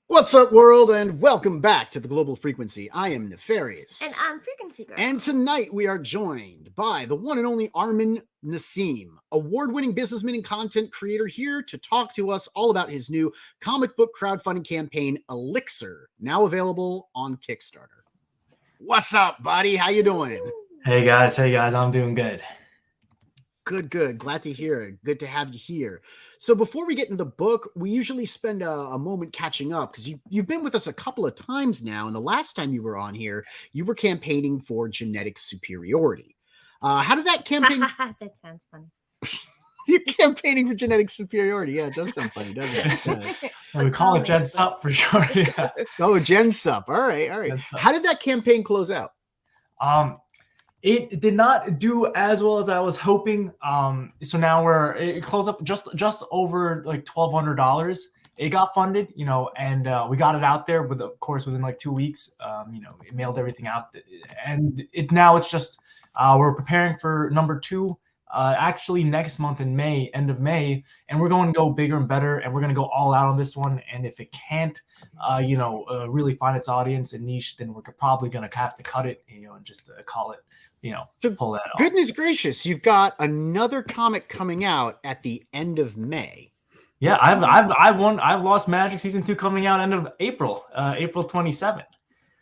What's up, world, and welcome back to the Global Frequency. I am Nefarious. And I'm Frequency Girl. And tonight we are joined by the one and only Arman Nasim, award-winning businessman and content creator, here to talk to us all about his new comic book crowdfunding campaign, Elixir, now available on Kickstarter. What's up, buddy? How you doing? Hey guys, I'm doing good. Good. Glad to hear it. Good to have you here. So before we get into the book, we usually spend a moment catching up because you've been with us a couple of times now. And the last time you were on here, you were campaigning for genetic superiority. How did that campaign? That sounds funny. You're campaigning for genetic superiority. Yeah, it does sound funny, doesn't it? We call it Gen Sup for sure. Yeah. Oh, Gen Sup. All right. How did that campaign close out? It did not do as well as I was hoping. So now it closed up just over like $1,200. It got funded, and we got it out there. But of course, within like 2 weeks, it mailed everything out, and it's just we're preparing for number 2. Actually, next month in May, end of May, and we're going to go bigger and better, and we're going to go all out on this one. And if it can't, really find its audience and niche, then we're probably going to have to cut it, and just call it. To pull that off. Goodness gracious, you've got another comic coming out at the end of May. Yeah, I've Lost Magic season 2 coming out end of April, April 27th.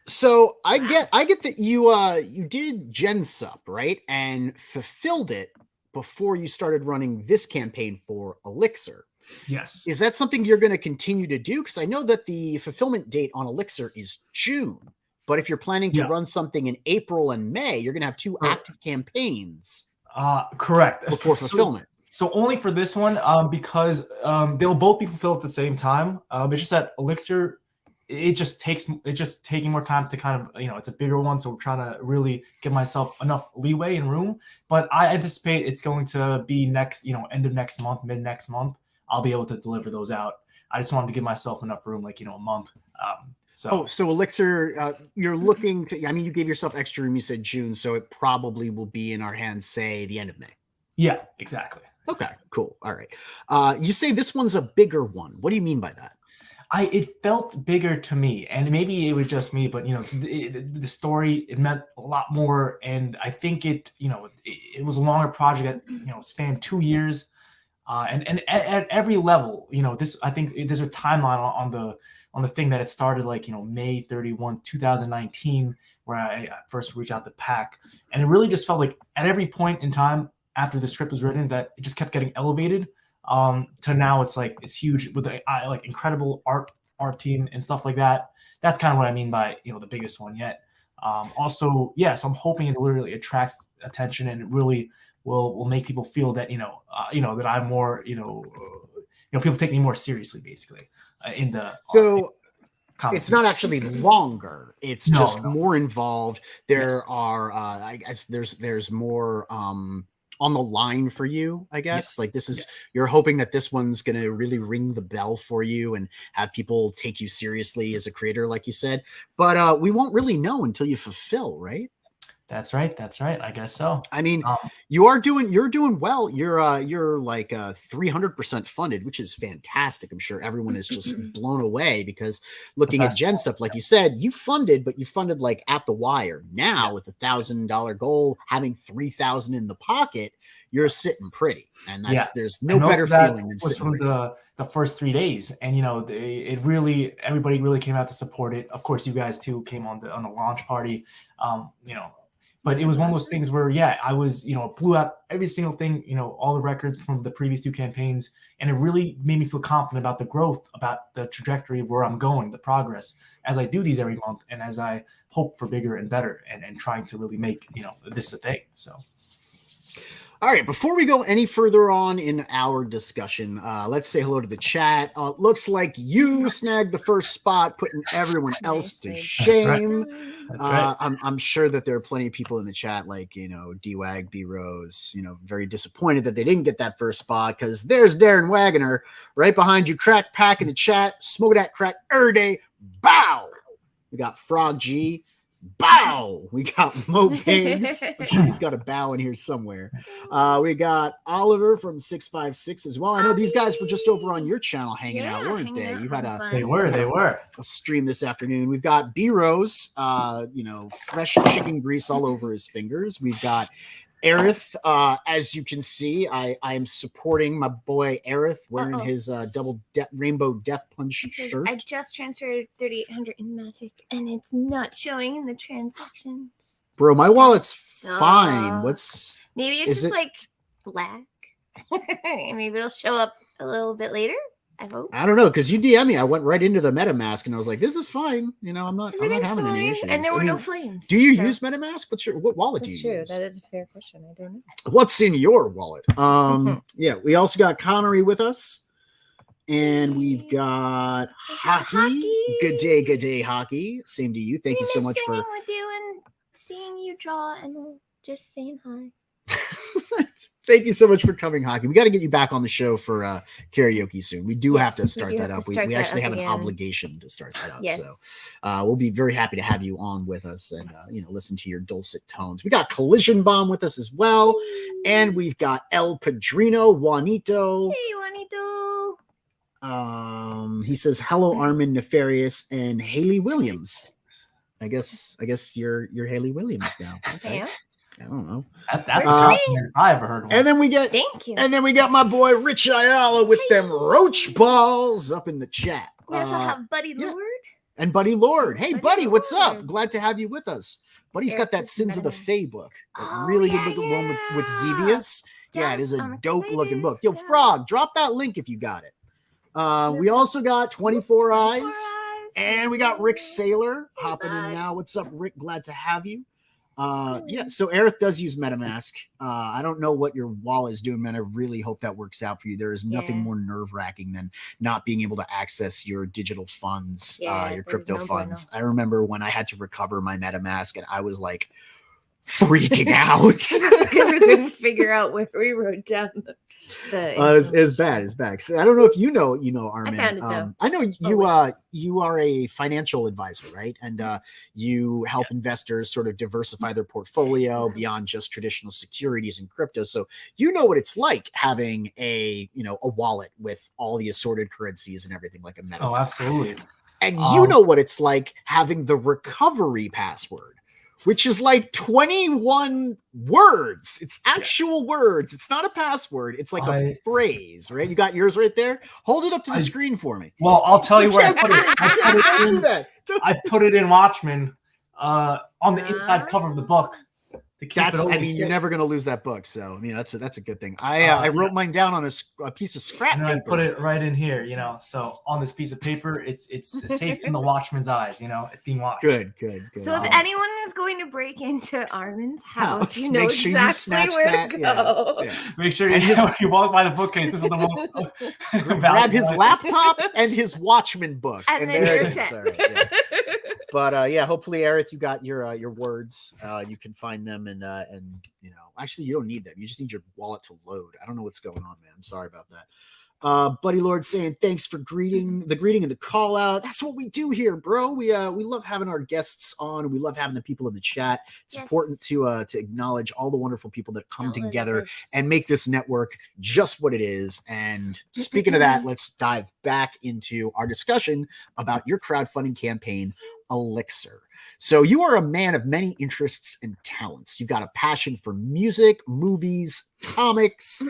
So I get that you did Gen Sup, right, and fulfilled it before you started running this campaign for Elixir. Yes. Is that something you're going to continue to do? Because I know that the fulfillment date on Elixir is June. But if you're planning to run something in April and May, you're going to have 2 active campaigns. Correct. Before fulfillment. So only for this one, because they'll both be fulfilled at the same time. It's just that Elixir, it's just taking more time to kind of, it's a bigger one. So we're trying to really give myself enough leeway and room. But I anticipate it's going to be next, end of next month, mid next month. I'll be able to deliver those out. I just wanted to give myself enough room, like, a month. So Elixir, you're looking to, you gave yourself extra room, you said June, so it probably will be in our hands, say, the end of May. Yeah, exactly. Okay, cool. All right. You say this one's a bigger one. What do you mean by that? It felt bigger to me, and maybe it was just me, but, the story, it meant a lot more, and I think it was a longer project that, spanned 2 years, and at every level, I think there's a timeline on the thing that it started like, May 31, 2019, where I first reached out to Pack. And it really just felt like at every point in time after the script was written that it just kept getting elevated to now it's like, it's huge with the like incredible art team and stuff like that. That's kind of what I mean by, the biggest one yet. So I'm hoping it really attracts attention and it really will make people feel that, that I'm more, people take me more seriously, basically. It's not actually longer. It's just more involved. There are, I guess, there's more on the line for you. I guess like this is you're hoping that this one's going to really ring the bell for you and have people take you seriously as a creator, like you said. But we won't really know until you fulfill, right? That's right. I guess so. You're doing well. You're like 300% funded, which is fantastic. I'm sure everyone is just blown away because looking at Gen Sup, like you said, you funded like at the wire. Now with $1,000 goal, having 3,000 in the pocket, you're sitting pretty, and there's no better feeling than sitting from pretty. The first 3 days, and everybody really came out to support it. Of course, you guys too came on the launch party. But it was one of those things where, I was, blew out every single thing, all the records from the previous 2 campaigns. And it really made me feel confident about the growth, about the trajectory of where I'm going, the progress as I do these every month. And as I hope for bigger and better and trying to really make, this a thing. So. All right, before we go any further on in our discussion, let's say hello to the chat. Looks like you snagged the first spot, putting everyone else to shame. That's right. I'm sure that there are plenty of people in the chat, like, you know, D-Wag, B-Rose, you know, very disappointed that they didn't get that first spot, because there's Darren Wagoner right behind you. Crack Pack in the chat. Smoke that crack day. Bow. We got Frog G. Bow. We got Mo Pigs. I'm sure he's got a bow in here somewhere. We got Oliver from 656 as well. I know these guys were just over on your channel hanging out, weren't they? You had They were a stream this afternoon. We've got B Rose, you know, fresh chicken grease all over his fingers. We've got Aerith, as you can see, I am supporting my boy Aerith wearing his rainbow death punch shirt. I just transferred 3,800 in Magic, and it's not showing in the transactions. Bro, my wallet's fine. Maybe it's just like black. Maybe it'll show up a little bit later. I hope. I don't know, because you DM me, I went right into the MetaMask and I was like, "This is fine." You know, I'm not having any issues. And there were no flames. Do you use MetaMask? What wallet do you use? That is a fair question. I don't know. What's in your wallet? Yeah, we also got Connery with us, and we've got Hockey. Good day, Hockey. Same to you. Thank you so much for with you and seeing you draw and just saying hi. Thank you so much for coming, Hockey. We got to get you back on the show for karaoke soon. We do have to start that up. We actually have an obligation to start that up. Yes. So we'll be very happy to have you on with us and you know, listen to your dulcet tones. We got Collision Bomb with us as well, and we've got El Padrino, Juanito. Hey, Juanito. He says hello, Arman Nefarious and Haley Williams. I guess you're Haley Williams now. Okay. Yeah. I don't know. That's the I ever heard one. And then we get thank you. And then we got my boy Rich Ayala with them roach balls up in the chat. We also have Buddy Lord. And Buddy Lord. Hey, Buddy, what's up? Glad to have you with us. Buddy's got that Sins of the Fae book. Really good looking one with Xevious. Yeah, it is a dope looking book. Yo, Frog, drop that link if you got it. We also got 24 Eyes. And we got Rick Saylor hopping in now. What's up, Rick? Glad to have you. Yeah, so Aerith does use MetaMask. I don't know what your wallet is doing, man. I really hope that works out for you. There is nothing more nerve-wracking than not being able to access your digital funds, your crypto funds. I remember when I had to recover my MetaMask and I was like freaking out because we couldn't figure out where we wrote down it's bad. So I don't know if you know Arman. I found it though. I know you are a financial advisor, right? And you help investors sort of diversify their portfolio beyond just traditional securities and crypto. So you know what it's like having a wallet with all the assorted currencies and everything like a MetaMask. Oh, absolutely. And you know what it's like having the recovery password, which is like 21 words. It's actual words. It's not a password. It's like a phrase, right? You got yours right there. Hold it up to the screen for me. Well, I'll tell you where I put it. I put it in Watchmen on the inside cover of the book. You're never going to lose that book. So, that's a good thing. I wrote mine down on a piece of scrap paper. I put it right in here, so on this piece of paper, it's safe in the Watchman's eyes, it's being watched. Good. So if anyone is going to break into Arman's house, you know exactly where to go. Yeah. Make sure you walk by the bookcase. This is the most grab his laptop and his Watchman book. And then you're set. Right, yeah. But hopefully, Aerith, you got your words. You can find them and actually you don't need them. You just need your wallet to load. I don't know what's going on, man. I'm sorry about that. Buddy Lord saying thanks for the greeting and the call out. That's what we do here, bro. We love having our guests on. We love having the people in the chat. It's important to acknowledge all the wonderful people that come together and make this network just what it is. And speaking of that, let's dive back into our discussion about your crowdfunding campaign, Elixir. So you are a man of many interests and talents. You've got a passion for music, movies, comics,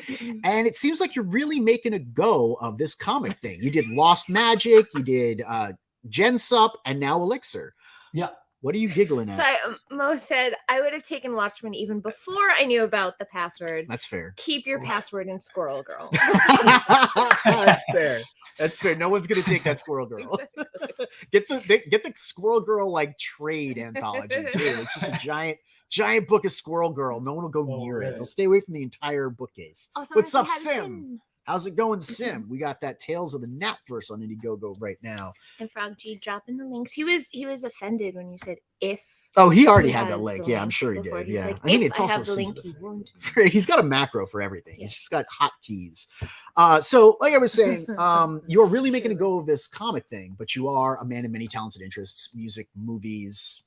and it seems like you're really making a go of this comic thing. You did Lost Magic, you did Gensup, and now Elixir. Yeah. What are you giggling at? So Mo said, I would have taken Watchmen even before I knew about the password. That's fair. Keep your password in Squirrel Girl. That's fair. That's fair. No one's gonna take that Squirrel Girl. Get the Squirrel Girl like trade anthology too. It's just a giant book of Squirrel Girl. No one will go near it. They'll stay away from the entire bookcase. What's up, Sim? How's it going, Sim? We got that Tales of the Napverse on Indiegogo right now. And Frog G dropping the links. He was offended when you said if. Oh, he already had that link. Yeah, I'm sure he did. He's yeah, like, I mean, if it's I also have the link, he won't. He's got a macro for everything. He's just got hotkeys. So, like I was saying, you're really making a go of this comic thing, but you are a man of many talented interests: music, movies.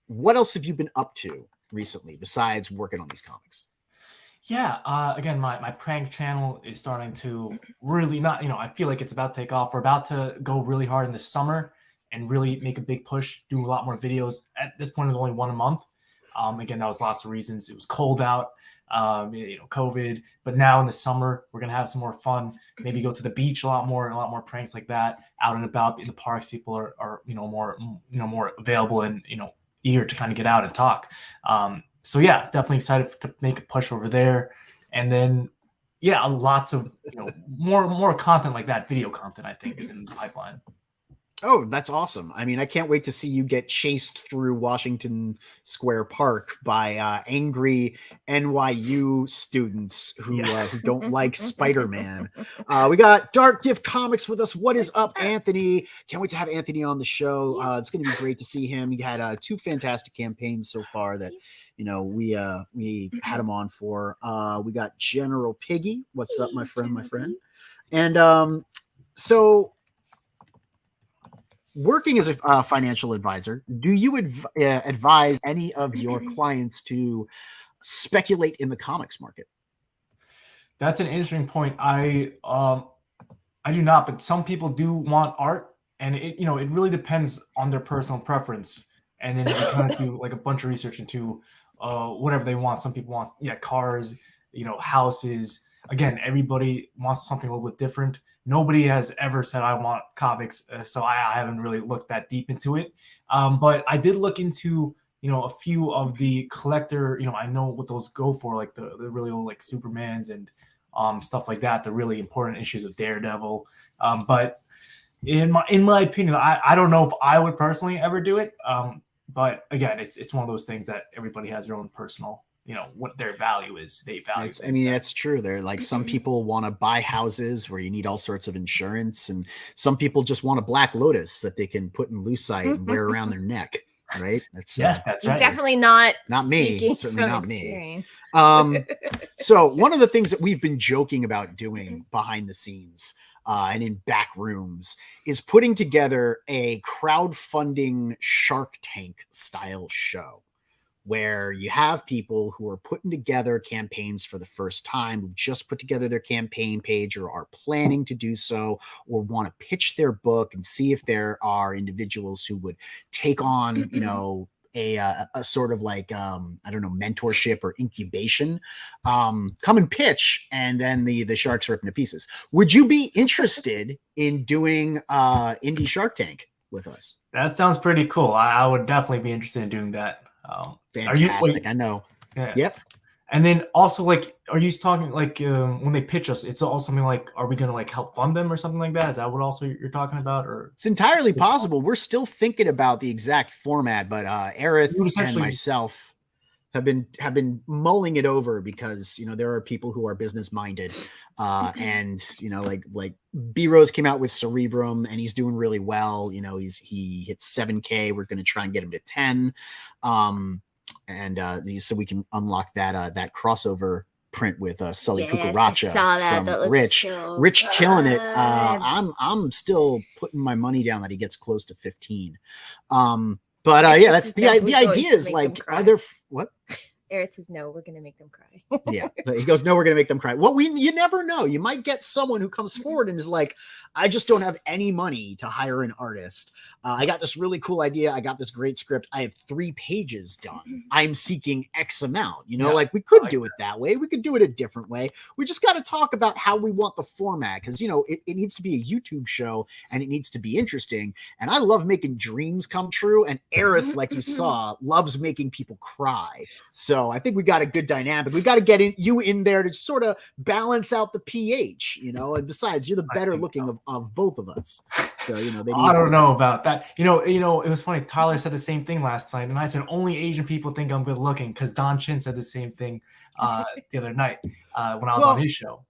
What else have you been up to recently besides working on these comics? Yeah, again, my prank channel is starting to really not, I feel like it's about to take off. We're about to go really hard in the summer and really make a big push, do a lot more videos. At this point, it was only one a month. Again, that was lots of reasons. It was cold out, COVID. But now in the summer, we're going to have some more fun, maybe go to the beach a lot more pranks like that, out and about in the parks. People are more available and, eager to kind of get out and talk. So yeah, definitely excited to make a push over there. And then, yeah, lots of, more content like that, video content, I think, is in the pipeline. Oh, that's awesome. I mean, I can't wait to see you get chased through Washington Square Park by angry NYU students who don't like Spider-Man. We got Dark Gift Comics with us. What is up, Anthony? Can't wait to have Anthony on the show. It's going to be great to see him. He had 2 fantastic campaigns so far that, we had him on for. We got General Piggy. What's up, my friend? And so, working as a financial advisor, do you advise any of your clients to speculate in the comics market? That's an interesting point. I do not, but some people do want art, and it really depends on their personal preference. And then you kind of do like a bunch of research into whatever they want. Some people want cars, houses. Again, everybody wants something a little bit different. Nobody has ever said I want comics, so I haven't really looked that deep into it. But I did look into a few of the collector. I know what those go for, like the really old like Supermans and stuff like that. The really important issues of Daredevil. But in my opinion, I don't know if I would personally ever do it. But again, it's one of those things that everybody has their own personal. What their value is. They value. I mean, that's true. They're like, some people want to buy houses where you need all sorts of insurance, and some people just want a Black Lotus that they can put in lucite and wear around their neck. Right? That's yes, that's right. It's definitely not me. Certainly not experience. Me. So one of the things that we've been joking about doing behind the scenes and in back rooms is putting together a crowdfunding Shark Tank style show, where you have people who are putting together campaigns for the first time, who've just put together their campaign page or are planning to do so, or want to pitch their book and see if there are individuals who would take on, a sort of like, mentorship or incubation, come and pitch, and then the sharks rip into pieces. Would you be interested in doing Indie Shark Tank with us? That sounds pretty cool. I would definitely be interested in doing that. Fantastic. I know. Yeah. Yep. And then also, like, are you talking like when they pitch us, it's also something like, are we going to like help fund them or something like that? Is that what also you're talking about? Or it's entirely possible. We're still thinking about the exact format, but Aerith and myself have been mulling it over, because there are people who are business minded, and like B Rose came out with Cerebrum and he's doing really well. He hit 7K. We're going to try and get him to 10, and so we can unlock that crossover print with Sully Cucaracha from Rich killing it. I'm still putting my money down that he gets close to 15. But that's the idea is like, are there what? Aerith says, no, we're gonna make them cry. Yeah, he goes, no, we're gonna make them cry. Well, you never know. You might get someone who comes forward and is like, I just don't have any money to hire an artist. I got this really cool idea. I got this great script. I have 3 pages done. I'm seeking X amount. You know, like we could do it that way. We could do it a different way. We just got to talk about how we want the format, because you know it needs to be a YouTube show and it needs to be interesting. And I love making dreams come true. And Aerith, like you saw, loves making people cry. So I think we got a good dynamic. We got to get you in there to sort of balance out the pH, you know. And besides, you're the better looking of both of us. So you know, I don't know about that. You know, it was funny. Tyler said the same thing last night, and I said only Asian people think I'm good looking, because Don Chin said the same thing the other night when I was on his show.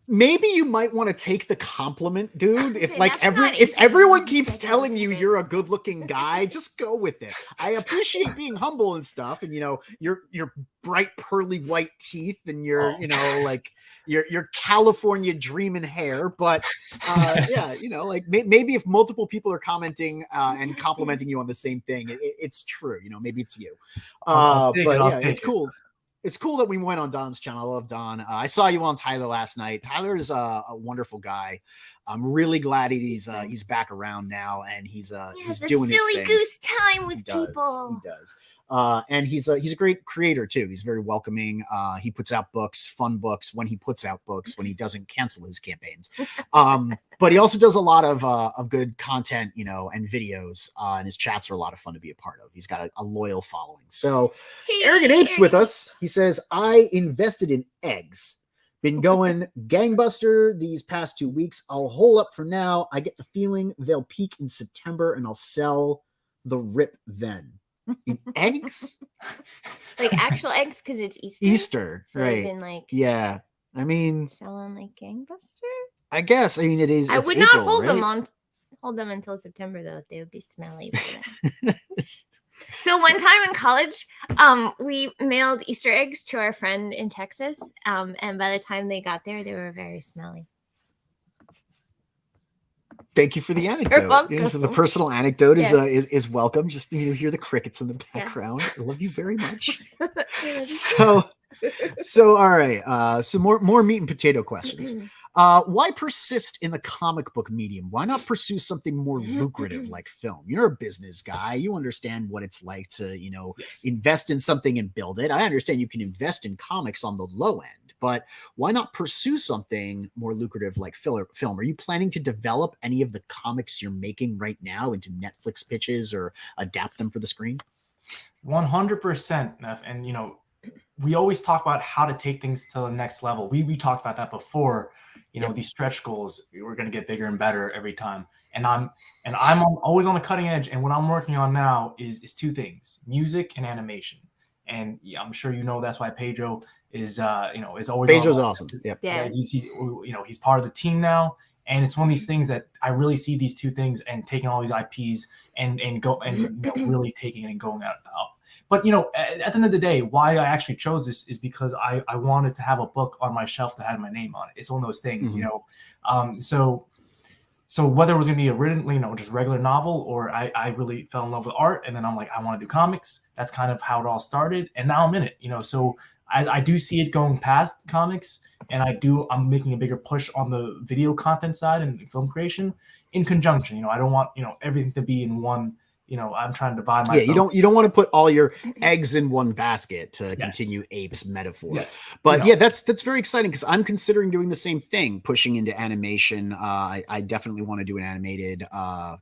Maybe you might want to take the compliment, dude. If if everyone keeps telling you you're a good-looking guy, just go with it. I appreciate being humble and stuff, and you know, your bright pearly white teeth and your you know, like your California dreaming hair. But yeah, you know, like maybe if multiple people are commenting and complimenting you on the same thing, it's true. You know, maybe it's you. But yeah, it's cool. It's cool that we went on Don's channel. I love Don. I saw you on Tyler last night. Tyler is a wonderful guy. I'm really glad he's back around now, and he's doing his thing. Silly goose time with people. He does. And he's a great creator too. He's very welcoming. He puts out books, fun books, when he puts out books, when he doesn't cancel his campaigns. But he also does a lot of good content, you know, and videos. And his chats are a lot of fun to be a part of. He's got a loyal following. So Arrogant Apes with us. He says, I invested in eggs. Been going gangbuster these past 2 weeks. I'll hole up for now. I get the feeling they'll peak in September and I'll sell the rip then. In eggs? Like actual eggs, because it's Easter. Easter, so right? Been like, yeah, I mean, selling like gangbuster. I guess. I mean, it is. I would April, not hold them until September though. They would be smelly. So one time in college, we mailed Easter eggs to our friend in Texas, and by the time they got there, they were very smelly. Thank you for the anecdote. You know, so the personal anecdote is welcome. Just hear the crickets in the background. Yes. I love you very much. So all right. So more meat and potato questions. Why persist in the comic book medium? Why not pursue something more lucrative like film? You're a business guy. You understand what it's like to, you know, invest in something and build it. I understand you can invest in comics on the low end, but why not pursue something more lucrative like film? Are you planning to develop any of the comics you're making right now into Netflix pitches or adapt them for the screen? 100%, Neff. And, you know, we always talk about how to take things to the next level. We talked about that before. You know, these stretch goals, we're going to get bigger and better every time. And I'm always on the cutting edge. And what I'm working on now is 2 things: music and animation. And I'm sure you know that's why Pedro is is always. Pedro's awesome. Yep. Yeah. He's part of the team now. And it's one of these things that I really see these 2 things and taking all these IPs and really taking it and going out. But, you know, at the end of the day, why I actually chose this is because I wanted to have a book on my shelf that had my name on it. It's one of those things, you know. So whether it was going to be a written, you know, just regular novel, or I really fell in love with art, and then I'm like, I want to do comics. That's kind of how it all started. And now I'm in it, you know. So I do see it going past comics, and I'm making a bigger push on the video content side and film creation in conjunction. You know, I don't want, you know, everything to be in one. You know, I'm trying to buy my. Yeah, you don't want to put all your eggs in one basket, to continue Abe's metaphor. Yes. But yeah, that's very exciting, because I'm considering doing the same thing, pushing into animation. I definitely want to do an animated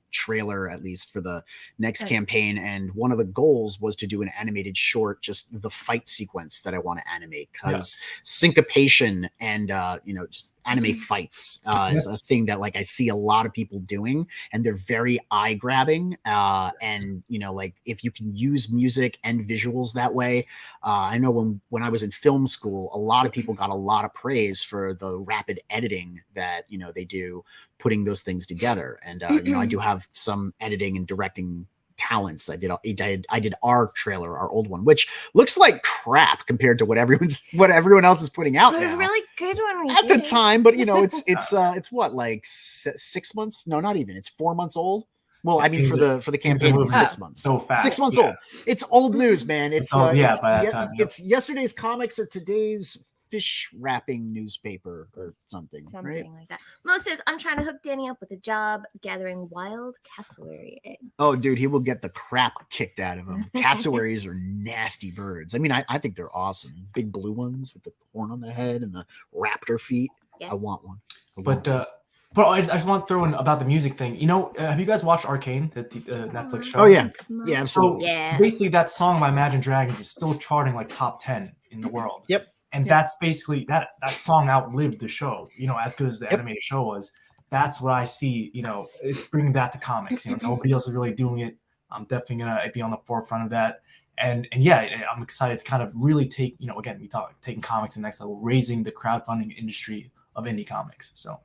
trailer, at least for the next campaign. And one of the goals was to do an animated short, just the fight sequence that I want to animate, because syncopation and you know, just anime fights is a thing that, like, I see a lot of people doing, and they're very eye grabbing. And, you know, like, if you can use music and visuals that way, I know when I was in film school, a lot of people got a lot of praise for the rapid editing that, you know, they do putting those things together. And, you know, I do have some editing and directing talents. I did our trailer, our old one, which looks like crap compared to what everyone else is putting out now. It was really good when we at the time, but you know, it's what, like 6 months? No, not even. It's 4 months old. Well, I mean, for the campaign, it was 6 months. So fast. 6 months old. It's old news, man. It's by that time. Yep. It's yesterday's comics or today's fish wrapping newspaper or something right? Like that. Mo says, I'm trying to hook Danny up with a job gathering wild cassowary eggs. Oh, dude, he will get the crap kicked out of him. Cassowaries are nasty birds. I mean, I think they're awesome. Big blue ones with the horn on the head and the raptor feet. Yeah. I want one. But I just want to throw in about the music thing. You know, have you guys watched Arcane, the Netflix show? Oh, yeah. Yeah, absolutely. So basically, that song by Imagine Dragons is still charting like top 10 in the world. Yep. And that's basically that song outlived the show, you know, as good as the animated show was. That's what I see, you know, it's bringing that to comics. You know, nobody else is really doing it. I'm definitely going to be on the forefront of that. And yeah, I'm excited to kind of really take, you know, again, we talk taking comics to the next level, raising the crowdfunding industry of indie comics. So,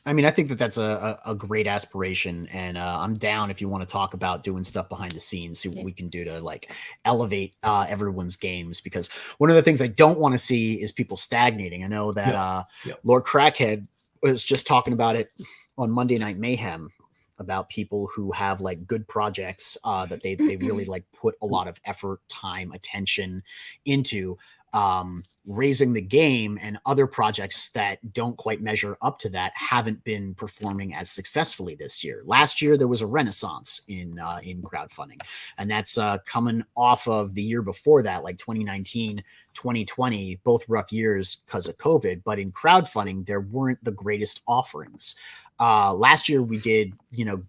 I mean, I think that's a great aspiration, and I'm down if you want to talk about doing stuff behind the scenes, see what we can do to like elevate everyone's games. Because one of the things I don't want to see is people stagnating. I know that Lord Crackhead was just talking about it on Monday Night Mayhem about people who have like good projects that they really like put a lot of effort, time, attention into. Raising the game, and other projects that don't quite measure up to that haven't been performing as successfully this year. Last year there was a renaissance in crowdfunding, and that's coming off of the year before that, like 2019, 2020, both rough years because of COVID. But in crowdfunding, there weren't the greatest offerings. Last year we did, you know,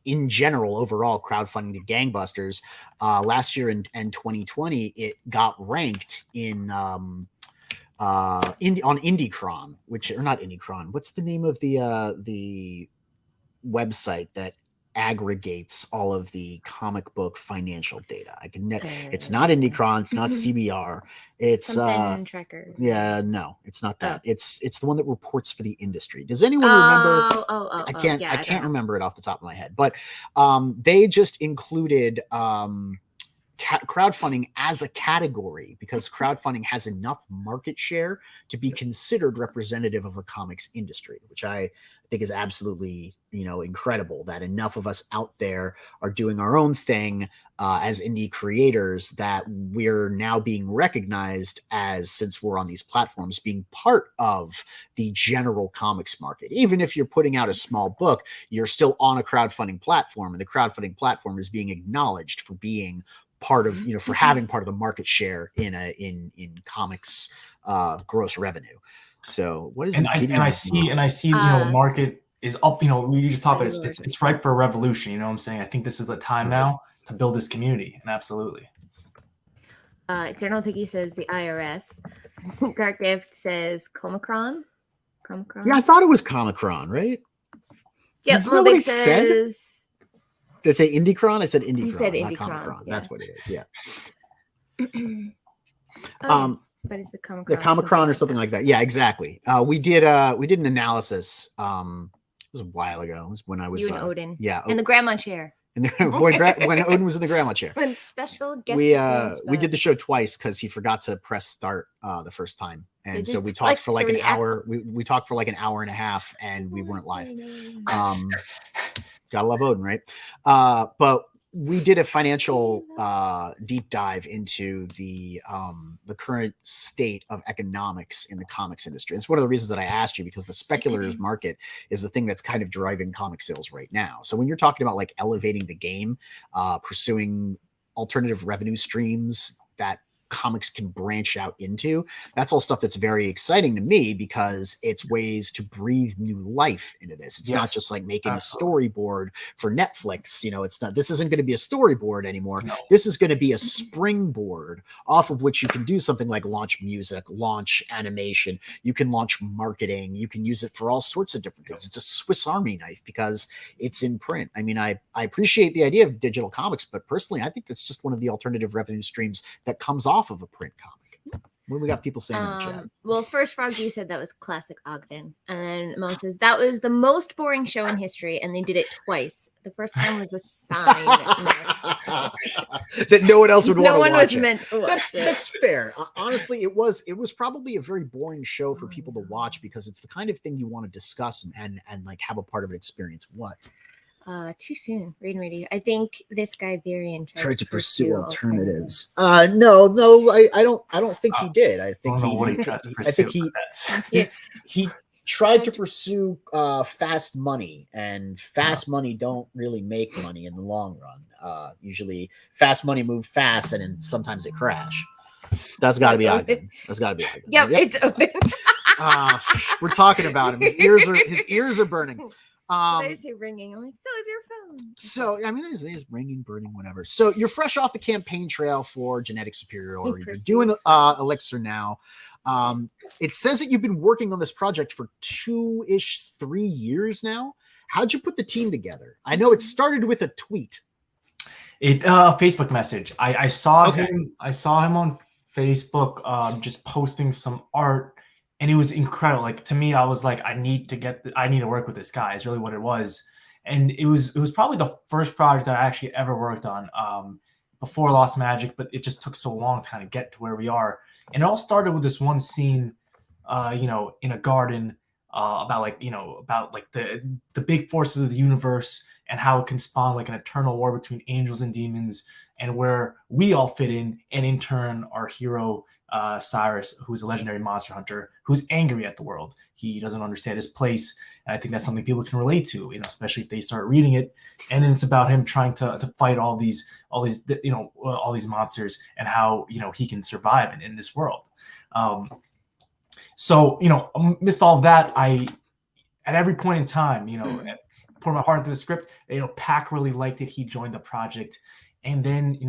in general, overall, crowdfunding to gangbusters. Last year in 2020, it got ranked on IndieCron, or not IndieCron. What's the name of the website that aggregates all of the comic book financial data? It's not IndieCron, it's not CBR, it's Tracker. Yeah, no, it's not that. It's the one that reports for the industry. Does anyone remember? I can't remember it off the top of my head, but they just included crowdfunding as a category because crowdfunding has enough market share to be considered representative of the comics industry, which I think is absolutely, you know, incredible that enough of us out there are doing our own thing as indie creators that we're now being recognized as, since we're on these platforms, being part of the general comics market. Even if you're putting out a small book, you're still on a crowdfunding platform, and the crowdfunding platform is being acknowledged for being part of, you know, for having part of the market share in comics gross revenue. So what is I see, you know, the market is up. You know, we just talked about it's ripe for a revolution. You know what I'm saying? I think this is the time now to build this community, and absolutely. General Piggy says the IRS. Dark Gift says ComicCon. Yeah, I thought it was ComicCon, right? Yep. Isn't that what it said? Did I say IndieCron? I said IndieCron. You said not IndieCron. ComicCon. Yeah. That's what it is. Yeah. But it's the ComicCon. The ComicCon or something like that. Yeah, exactly. We did an analysis. It was a while ago. It was when I was you and Odin. Yeah, in the grandma chair. And when Odin was in the grandma chair. When special guest. We did the show twice because he forgot to press start the first time, and so we talked for like an hour. We talked for like an hour and a half, and we weren't live. Gotta love Odin, right? But we did a financial deep dive into the current state of economics in the comics industry. It's one of the reasons that I asked you, because the speculators market is the thing that's kind of driving comic sales right now. So when you're talking about like elevating the game, pursuing alternative revenue streams that comics can branch out into, that's all stuff that's very exciting to me, because it's ways to breathe new life into this. It's not just like making a storyboard for Netflix. You know, this isn't going to be a storyboard anymore. No. This is going to be a springboard off of which you can do something like launch music, launch animation. You can launch marketing. You can use it for all sorts of different things. It's a Swiss Army knife because it's in print. I mean, I appreciate the idea of digital comics, but personally, I think that's just one of the alternative revenue streams that comes off of a print comic. What we got people saying in the chat? Well, first Froggy said that was classic Ogden, and then Mo says that was the most boring show in history, and they did it twice. The first time was a sign that no one else would want to watch. No one was meant to watch it. That's fair. Honestly, it was probably a very boring show for people to watch, because it's the kind of thing you want to discuss and like have a part of an experience. What? Too soon. Ready. I think this guy Varian tried to pursue alternatives. No, I don't think he did. I think he tried to pursue fast money, and fast money don't really make money in the long run. Usually fast money move fast, and then sometimes they crash. That's got to be Ogden. That's got to be Ogden. Yep, it's open. We're talking about him. His ears are burning. I just say ringing. I'm like, so is your phone. So I mean, it's ringing, burning, whatever. So you're fresh off the campaign trail for genetic superiority. You're doing Elixir now. It says that you've been working on this project for 3 years now. How'd you put the team together? I know it started with a tweet. Facebook message. I saw him. I saw him on Facebook, just posting some art. And it was incredible. Like, to me, I was like, I need to work with this guy. Is really what it was. And it was probably the first project that I actually ever worked on before Lost Magic, but it just took so long to kind of get to where we are. And it all started with this one scene, in a garden about the big forces of the universe and how it can spawn like an eternal war between angels and demons, and where we all fit in. And in turn, our hero, Cyrus, who's a legendary monster hunter, who's angry at the world. He doesn't understand his place, and I think that's something people can relate to, especially if they start reading it. And it's about him trying to fight all these monsters, and how he can survive in this world. So amidst all of that, I at every point in time, pour my heart into the script. Pac really liked it. He joined the project, and then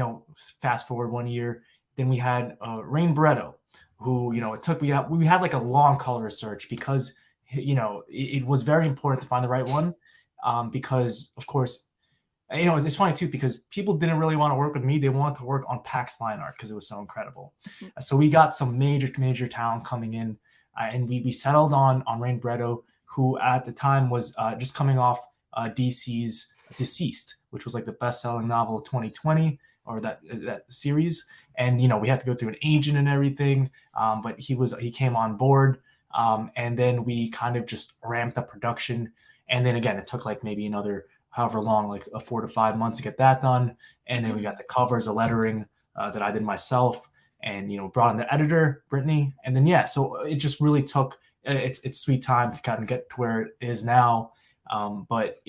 fast forward 1 year. Then we had Rain Barretto, who, we had like a long color search, because, it was very important to find the right one. Because of course, it's funny too, because people didn't really want to work with me. They wanted to work on Pac's line art because it was so incredible. So we got some major talent coming in, and we settled on Rain Barretto, who at the time was just coming off DC's Deceased, which was like the best-selling novel of 2020. Or that series, and we had to go through an agent and everything, but he came on board, and then we kind of just ramped up production, and then again it took like maybe another however long, like 4 to 5 months to get that done, and then we got the covers, the lettering that I did myself, and brought in the editor Brittany, and then so it just really took its sweet time to kind of get to where it is now, but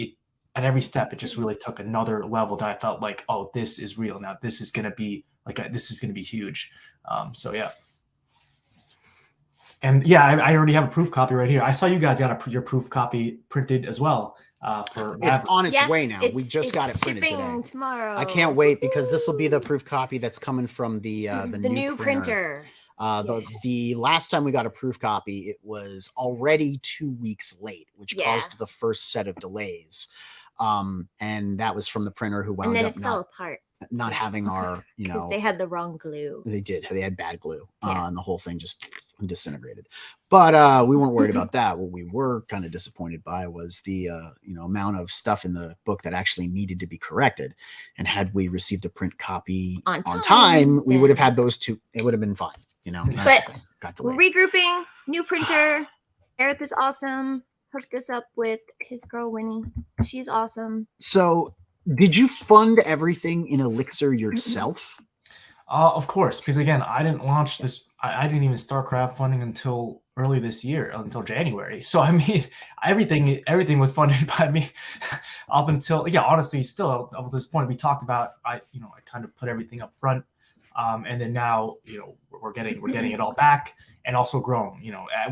at every step, it just really took another level that I felt like, oh, this is real now. This is going to be huge. And I already have a proof copy right here. I saw you guys got your proof copy printed as well. For it's on its way now. We just got it printed today. Tomorrow. I can't wait, because this will be the proof copy that's coming from the new printer. The last time we got a proof copy, it was already 2 weeks late, which caused the first set of delays. And that was from the printer who wound up fell apart. Not having our, because they had the wrong glue. They had bad glue, and the whole thing just disintegrated. But we weren't worried about that. What we were kind of disappointed by was the amount of stuff in the book that actually needed to be corrected. And had we received a print copy on time, we would have had those two. It would have been fine. But we're regrouping. New printer. Eric is awesome. Hooked this up with his girl Winnie. She's awesome. So, did you fund everything in Elixir yourself? Of course, because again, I didn't launch this. I didn't even start crowdfunding until early this year, until January. So I mean, everything was funded by me up until honestly, still up to this point. We talked about I kind of put everything up front, and then now we're getting it all back, and also grown.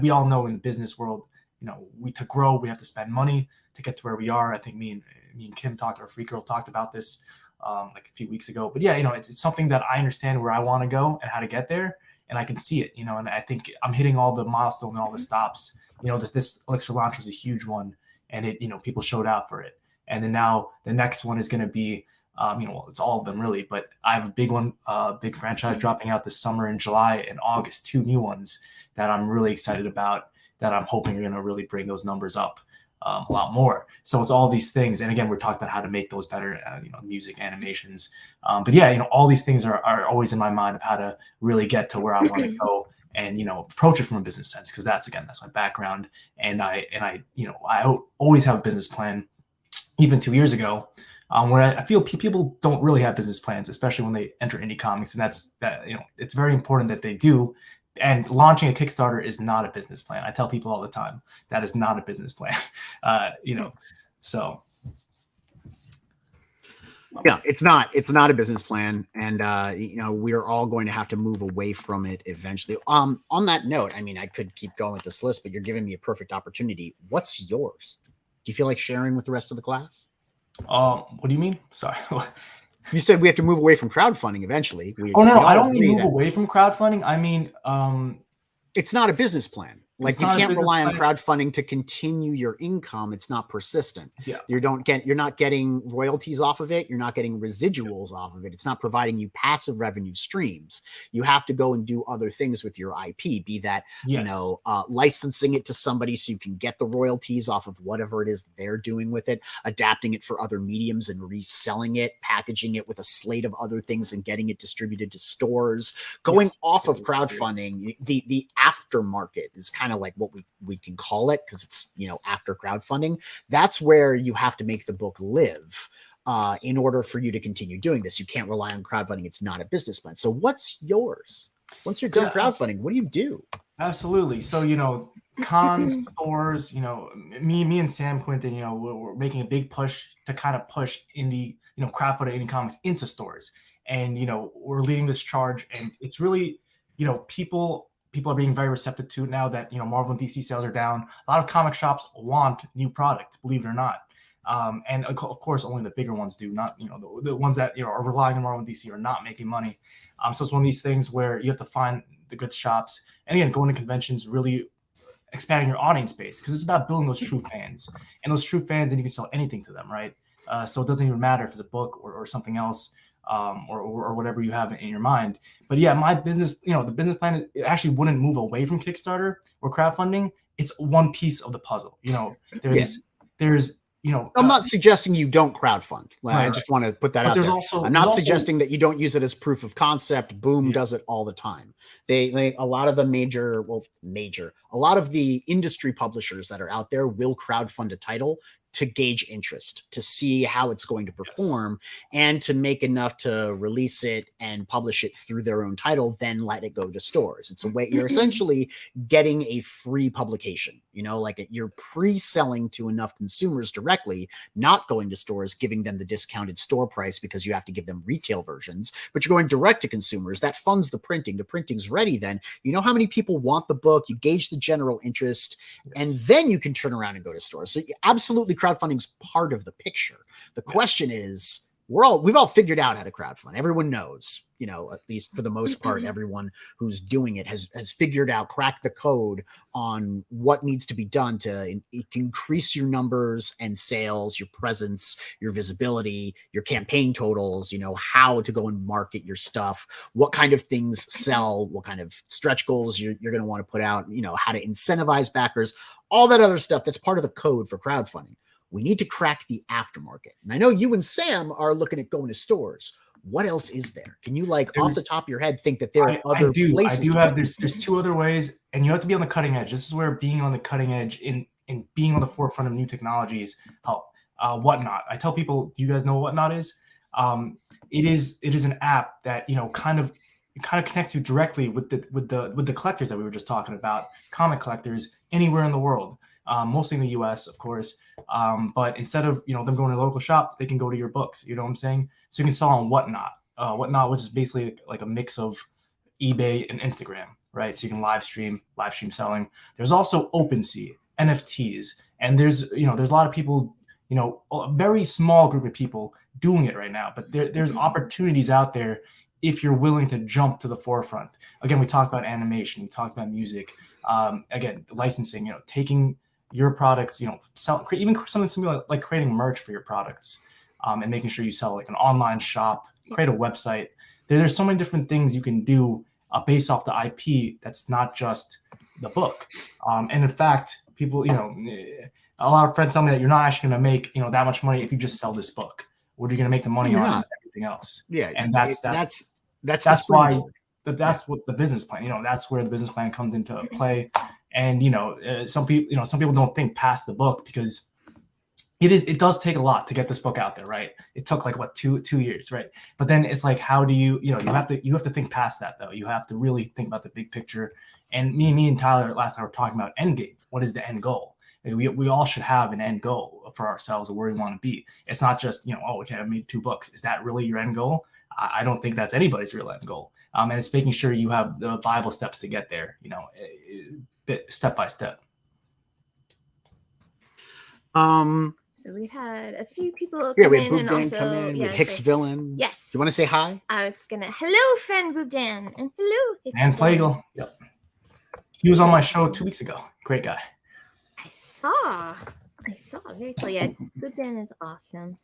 We all know in the business world. To grow, we have to spend money to get to where we are. I think me and Kim our Freq Girl talked about this like a few weeks ago. But it's something that I understand where I want to go and how to get there, and I can see it. And I think I'm hitting all the milestones and all the stops. This Elixir launch was a huge one, and it people showed out for it. And then now the next one is going to be it's all of them really, but I have a big one, big franchise dropping out this summer in July and August, 2 new ones that I'm really excited about. That I'm hoping are going to really bring those numbers up a lot more. So it's all these things. And again, we're talking about how to make those better, music, animations. But all these things are always in my mind of how to really get to where I want to go and, approach it from a business sense. Cause that's my background. And I always have a business plan, even 2 years ago, where I feel people don't really have business plans, especially when they enter indie comics, and it's very important that they do. And launching a Kickstarter is not a business plan. I tell people all the time that is not a business plan. So. Yeah, it's not a business plan, and we're all going to have to move away from it eventually. On that note, I mean, I could keep going with this list, but you're giving me a perfect opportunity. What's yours? Do you feel like sharing with the rest of the class? What do you mean? Sorry. You said we have to move away from crowdfunding eventually. No, I don't mean move away from crowdfunding. I mean, it's not a business plan. Like, you can't rely on crowdfunding to continue your income. It's not persistent. Yeah. You're not getting royalties off of it. You're not getting residuals off of it. It's not providing you passive revenue streams. You have to go and do other things with your IP, be that, licensing it to somebody so you can get the royalties off of whatever it is they're doing with it, adapting it for other mediums and reselling it, packaging it with a slate of other things and getting it distributed to stores. Going off of crowdfunding, the aftermarket is kind of like what we can call it, because it's after crowdfunding. That's where you have to make the book live in order for you to continue doing this. You can't rely on crowdfunding. It's not a business plan. So what's yours once you're done crowdfunding? What do you do? Absolutely. So cons, stores, me and Sam Quinton, we're making a big push to kind of push indie crowdfunding indie comics into stores, and we're leading this charge, and it's really people are being very receptive to it now that Marvel and DC sales are down. A lot of comic shops want new product, believe it or not, and of course only the bigger ones do. Not the ones that are relying on Marvel and DC are not making money. So it's one of these things where you have to find the good shops, and again, going to conventions, really expanding your audience base, because it's about building those true fans, and those true fans, and you can sell anything to them, right? So it doesn't even matter if it's a book or something else. Or whatever you have in your mind. But yeah, my business, the business plan, it actually wouldn't move away from Kickstarter or crowdfunding. It's one piece of the puzzle. There's I'm not suggesting you don't crowdfund. I just want to put that out there. I'm not suggesting that you don't use it as proof of concept. Boom does it all the time. A lot of the a lot of the industry publishers that are out there will crowdfund a title to gauge interest, to see how it's going to perform, and to make enough to release it and publish it through their own title, then let it go to stores. It's a way you're essentially getting a free publication, like you're pre-selling to enough consumers directly, not going to stores, giving them the discounted store price because you have to give them retail versions, but you're going direct to consumers. That funds the printing. The printing's ready then. You know how many people want the book, you gauge the general interest, and then you can turn around and go to stores. So absolutely, crowdfunding's part of the picture. The question is, we've all figured out how to crowdfund. Everyone knows, at least for the most part, everyone who's doing it has figured out, cracked the code on what needs to be done to increase your numbers and sales, your presence, your visibility, your campaign totals, how to go and market your stuff, what kind of things sell, what kind of stretch goals you're going to want to put out, how to incentivize backers, all that other stuff. That's part of the code for crowdfunding. We need to crack the aftermarket. And I know you and Sam are looking at going to stores. What else is there? Can you, off the top of your head, think that there are other places? There's two other ways, and you have to be on the cutting edge. This is where being on the cutting edge in being on the forefront of new technologies help. Whatnot. I tell people, do you guys know what Whatnot is? It is an app that kind of connects you directly with the collectors that we were just talking about, comic collectors anywhere in the world. Mostly in the US, of course. But instead of them going to a local shop, they can go to your books. You know what I'm saying? So you can sell on Whatnot. Whatnot, which is basically like a mix of eBay and Instagram, right? So you can live stream selling. There's also OpenSea, NFTs, and there's a lot of people, a very small group of people doing it right now. But there's opportunities out there if you're willing to jump to the forefront. Again, we talked about animation, we talked about music. Again, licensing, taking your products, even something like creating merch for your products, and making sure you sell like an online shop, create a website. There's so many different things you can do based off the IP. That's not just the book. And in fact, people, a lot of friends tell me that you're not actually going to make, that much money if you just sell this book. What are you going to make the money on is everything else. Yeah. And that's why. But that's what the business plan, that's where the business plan comes into play. And, some people don't think past the book because, It does take a lot to get this book out there, right? It took like what, two years, right? But then it's like, how do you have to think past that though. You have to really think about the big picture. And me and Tyler last time were talking about end game. What is the end goal? We all should have an end goal for ourselves of where we want to be. It's not just, oh, okay, I made 2 books. Is that really your end goal? I don't think that's anybody's real end goal. And it's making sure you have the viable steps to get there, step by step. So we had a few people Yeah, come we in, had and Boobdan also come in, we had Hicks so, Villain. yes. Do you want to say hi? I was gonna hello, friend Boobdan, and hello, Hicks And Villain. Plagal. Yep. He was on my show 2 weeks ago. Great guy. I saw. Very cool. Yeah, Boobdan is awesome.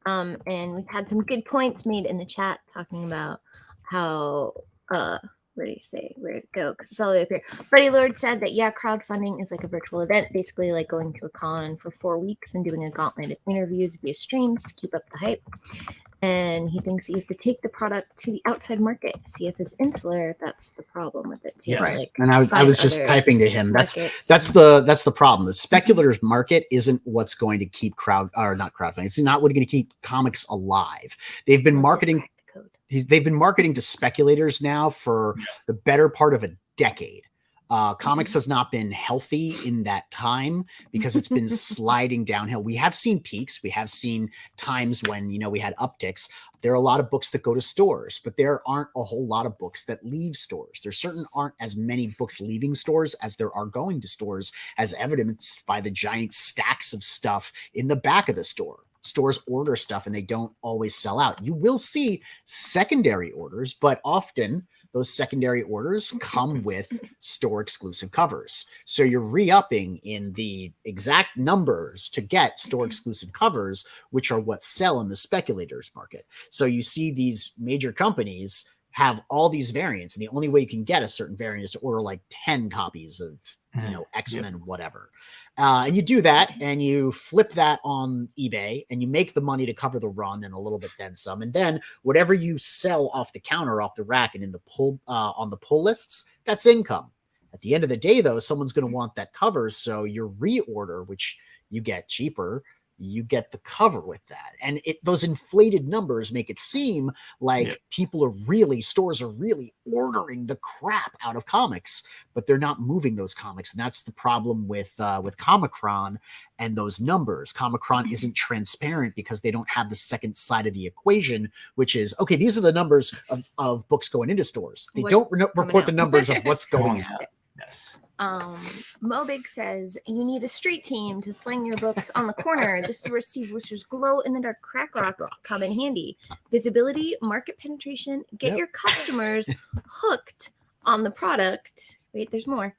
And we've had some good points made in the chat talking about how what did he say? Where'd it go? Because it's all the way up here. Buddy Lord said that, yeah, crowdfunding is like a virtual event, basically like going to a con for 4 weeks and doing a gauntlet of interviews via streams to keep up the hype. And he thinks you have to take the product to the outside market, see if it's insular. That's the problem with it. So Right. like, And I was just typing to him. That's markets. the problem. The speculators market isn't what's going to keep not crowdfunding. It's not what's going to keep comics alive. They've been marketing. They've been marketing to speculators now for the better part of a decade. Comics has not been healthy in that time because it's been sliding downhill. We have seen peaks. We have seen times when, we had upticks. There are a lot of books that go to stores, but there aren't a whole lot of books that leave stores. There certainly aren't as many books leaving stores as there are going to stores, as evidenced by the giant stacks of stuff in the back of the store. Stores order stuff and they don't always sell out. You will see secondary orders, but often those secondary orders come with store exclusive covers. So you're re-upping in the exact numbers to get store exclusive covers, which are what sell in the speculators market. So you see these major companies have all these variants, and the only way you can get a certain variant is to order like 10 copies of, X-Men, whatever. And you do that and you flip that on eBay and you make the money to cover the run and a little bit then some. And then whatever you sell off the counter, off the rack, and in the pull on the pull lists, that's income. At the end of the day, though, someone's going to want that cover. So your reorder, which you get cheaper, you get the cover with that. And those inflated numbers make it seem like stores are really ordering the crap out of comics, but they're not moving those comics. And that's the problem with ComicCon and those numbers. ComicCon isn't transparent because they don't have the second side of the equation, which is, okay, these are the numbers of books going into stores. They don't report the numbers of what's going out. Yes. Mobig says you need a street team to sling your books on the corner. This is where Steve Wooster's glow in the dark crack rocks come in handy. Visibility, market penetration, get your customers hooked on the product. Wait, there's more.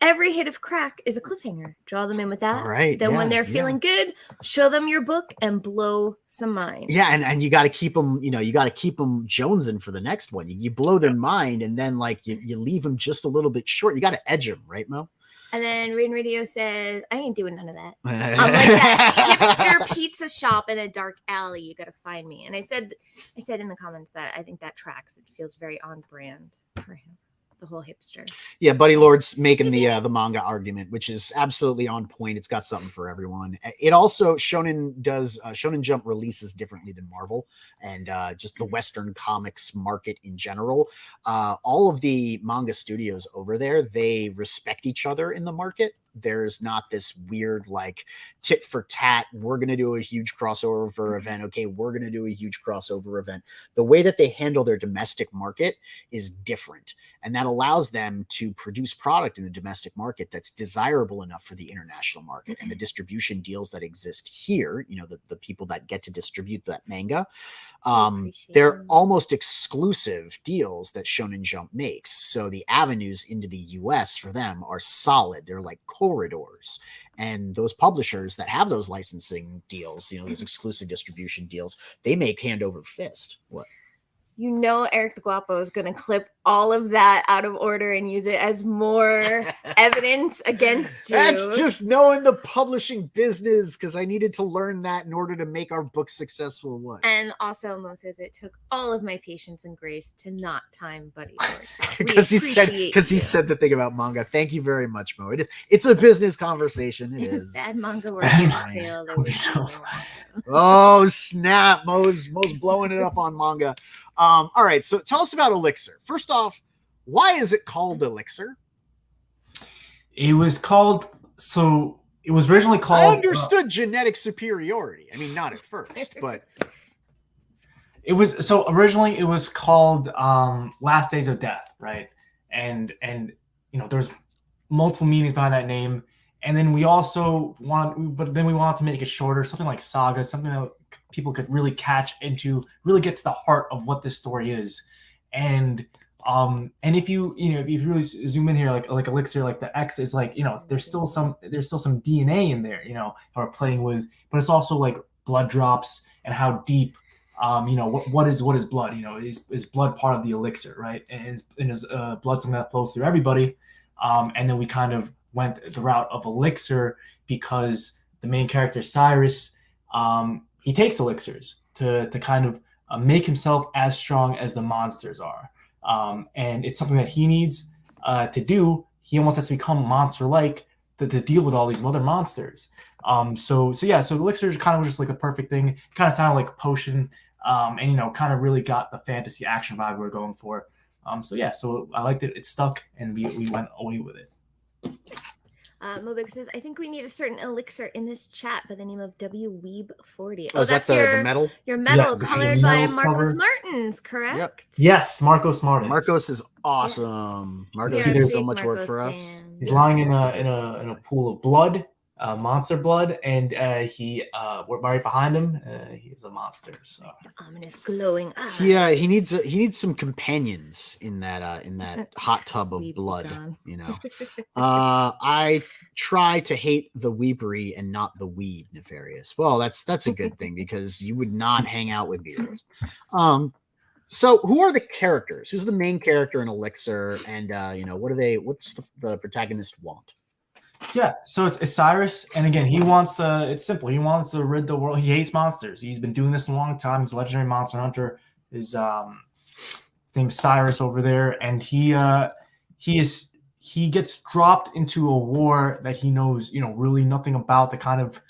Every hit of crack is a cliffhanger. Draw them in with that. All right. Then when they're feeling good, show them your book and blow some minds. Yeah, and you got to keep them, you got to keep them jonesing for the next one. You blow their mind, and then like you leave them just a little bit short. You got to edge them, right, Mo? And then Rain Radio says, I ain't doing none of that. I'm like that hipster pizza shop in a dark alley. You got to find me. And I said in the comments that I think that tracks. It feels very on brand for him. The whole hipster. Yeah, Buddy Lord's making the manga argument, which is absolutely on point. It's got something for everyone. It also Shonen Jump releases differently than Marvel and just the Western comics market in general. All of the manga studios over there, they respect each other in the market. There's not this weird like tit for tat. We're going to do a huge crossover event. Okay, we're going to do a huge crossover event. The way that they handle their domestic market is different. And that allows them to produce product in the domestic market that's desirable enough for the international market. And the distribution deals that exist here, the people that get to distribute that manga, they're almost exclusive deals that Shonen Jump makes. So the avenues into the US for them are solid. They're like corridors. And those publishers that have those licensing deals, those exclusive distribution deals, they make hand over fist. What? You know Eric the Guapo is going to clip all of that out of order and use it as more evidence against you. That's just knowing the publishing business, because I needed to learn that in order to make our book successful. What? And also, Mo says it took all of my patience and grace to not time Buddy's work. Because he said the thing about manga. Thank you very much, Mo. It's a business conversation. It is. Bad manga work fail. Oh snap! Mo's blowing it up on manga. All right, so tell us about Elixir. First off, why is it called Elixir? It was originally called. I understood genetic superiority. I mean, not at first, but originally it was called Last Days of Death, right? And there's multiple meanings behind that name. And then we wanted to make it shorter, something like Saga, something that people could really catch into, really get to the heart of what this story is. And if you really zoom in here, like Elixir, like the X is like, there's still some DNA in there, we're playing with, but it's also like blood drops and how deep, what is blood? Is blood part of the elixir, right? And is blood something that flows through everybody? And then we kind of went the route of Elixir because the main character Cyrus, he takes elixirs to kind of make himself as strong as the monsters are, and it's something that he needs to do. He almost has to become monster-like to deal with all these other monsters. So Elixir is kind of just like the perfect thing. It kind of sounded like a potion, and kind of really got the fantasy action vibe we were going for. So I liked it. It stuck, and we went away with it. Mobix says, I think we need a certain elixir in this chat by the name of WWeeb40. Oh, is that the medal? Your medal, yes, colored by Marcos Martins, correct? Yep. Yes, Marcos Martins. Marcos is awesome. Yes. Marcos did so much Marcos work for us. He's lying in a pool of blood, monster blood, and we're right behind him. He's a monster. So the ominous glowing eyes. Yeah, he needs some companions in that hot tub of blood. I try to hate the weepery and not the weeb, Nefarious. Well, that's a good thing, because you would not hang out with beers. So who are the characters? Who's the main character in Elixir, and what's the protagonist want? Yeah, so it's Cyrus, and again, it's simple. He wants to rid the world. He hates monsters. He's been doing this a long time. He's a legendary monster hunter. His name's Cyrus over there, and he gets dropped into a war that he knows, really nothing about, that kind of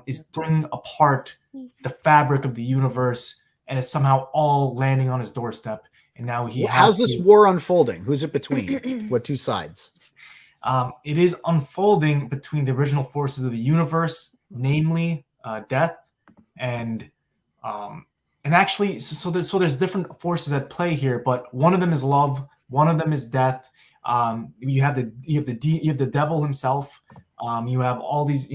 is bringing apart the fabric of the universe, and it's somehow all landing on his doorstep. And now how's this war unfolding? Who's it between? What two sides? It is unfolding between the original forces of the universe, namely death, and actually, so there's different forces at play here, but one of them is love, one of them is death. You have the devil himself. You have all these,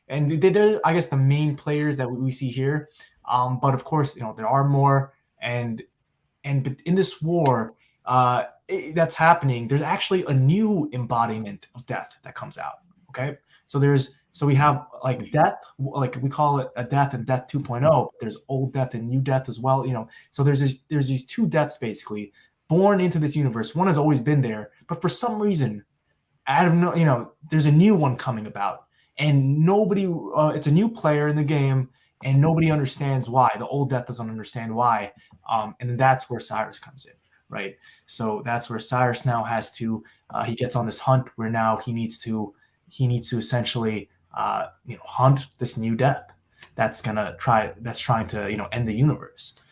and they're, I guess, the main players that we see here. But of course, there are more, and in this war that's happening, there's actually a new embodiment of death that comes out. Okay, so we have like death, like we call it a death and death 2.0. There's old death and new death as well. So there's these two deaths basically born into this universe. One has always been there, but for some reason, there's a new one coming about, and nobody. It's a new player in the game, and nobody understands why. The old death doesn't understand why, and then that's where Cyrus comes in, right? So that's where Cyrus now has to. He gets on this hunt where now he needs to essentially, hunt this new death that's trying to end the universe.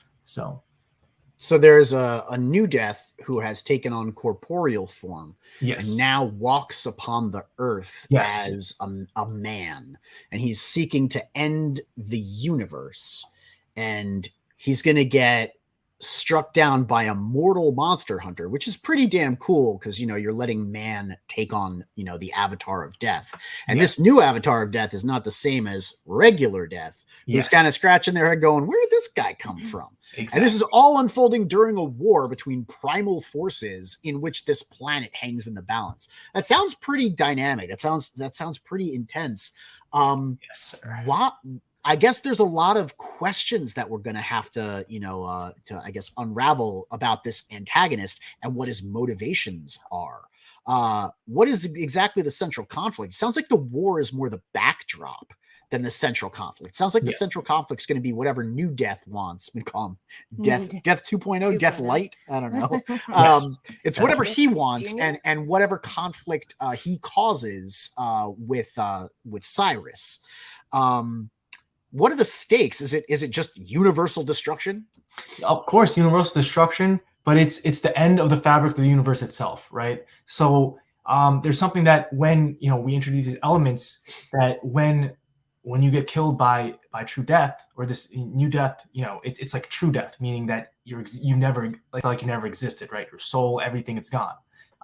So there's a new death who has taken on corporeal form, yes, and now walks upon the earth, yes, as a man, and he's seeking to end the universe, and he's going to get struck down by a mortal monster hunter, which is pretty damn cool, because you're letting man take on the avatar of death, and yes, this new avatar of death is not the same as regular death, who's yes, kind of scratching their head going, where did this guy come from? Exactly. And this is all unfolding during a war between primal forces in which this planet hangs in the balance. That sounds pretty dynamic. That sounds pretty intense. Yes, sir. I guess there's a lot of questions that we're going to have to, I guess, unravel about this antagonist and what his motivations are. What is exactly the central conflict? It sounds like the war is more the backdrop than the central conflict. It sounds like the central conflict is going to be whatever New Death wants. We call him Death 2.0, Death Light. I don't know. It's whatever he wants, and whatever conflict he causes with Cyrus. What are the stakes? Is it just universal destruction? Of course, universal destruction, but it's the end of the fabric of the universe itself, right? So there's something that when we introduce these elements, that when you get killed by true death, or this new death, it's like true death, meaning that you never like you never existed, right? Your soul, everything, it's gone.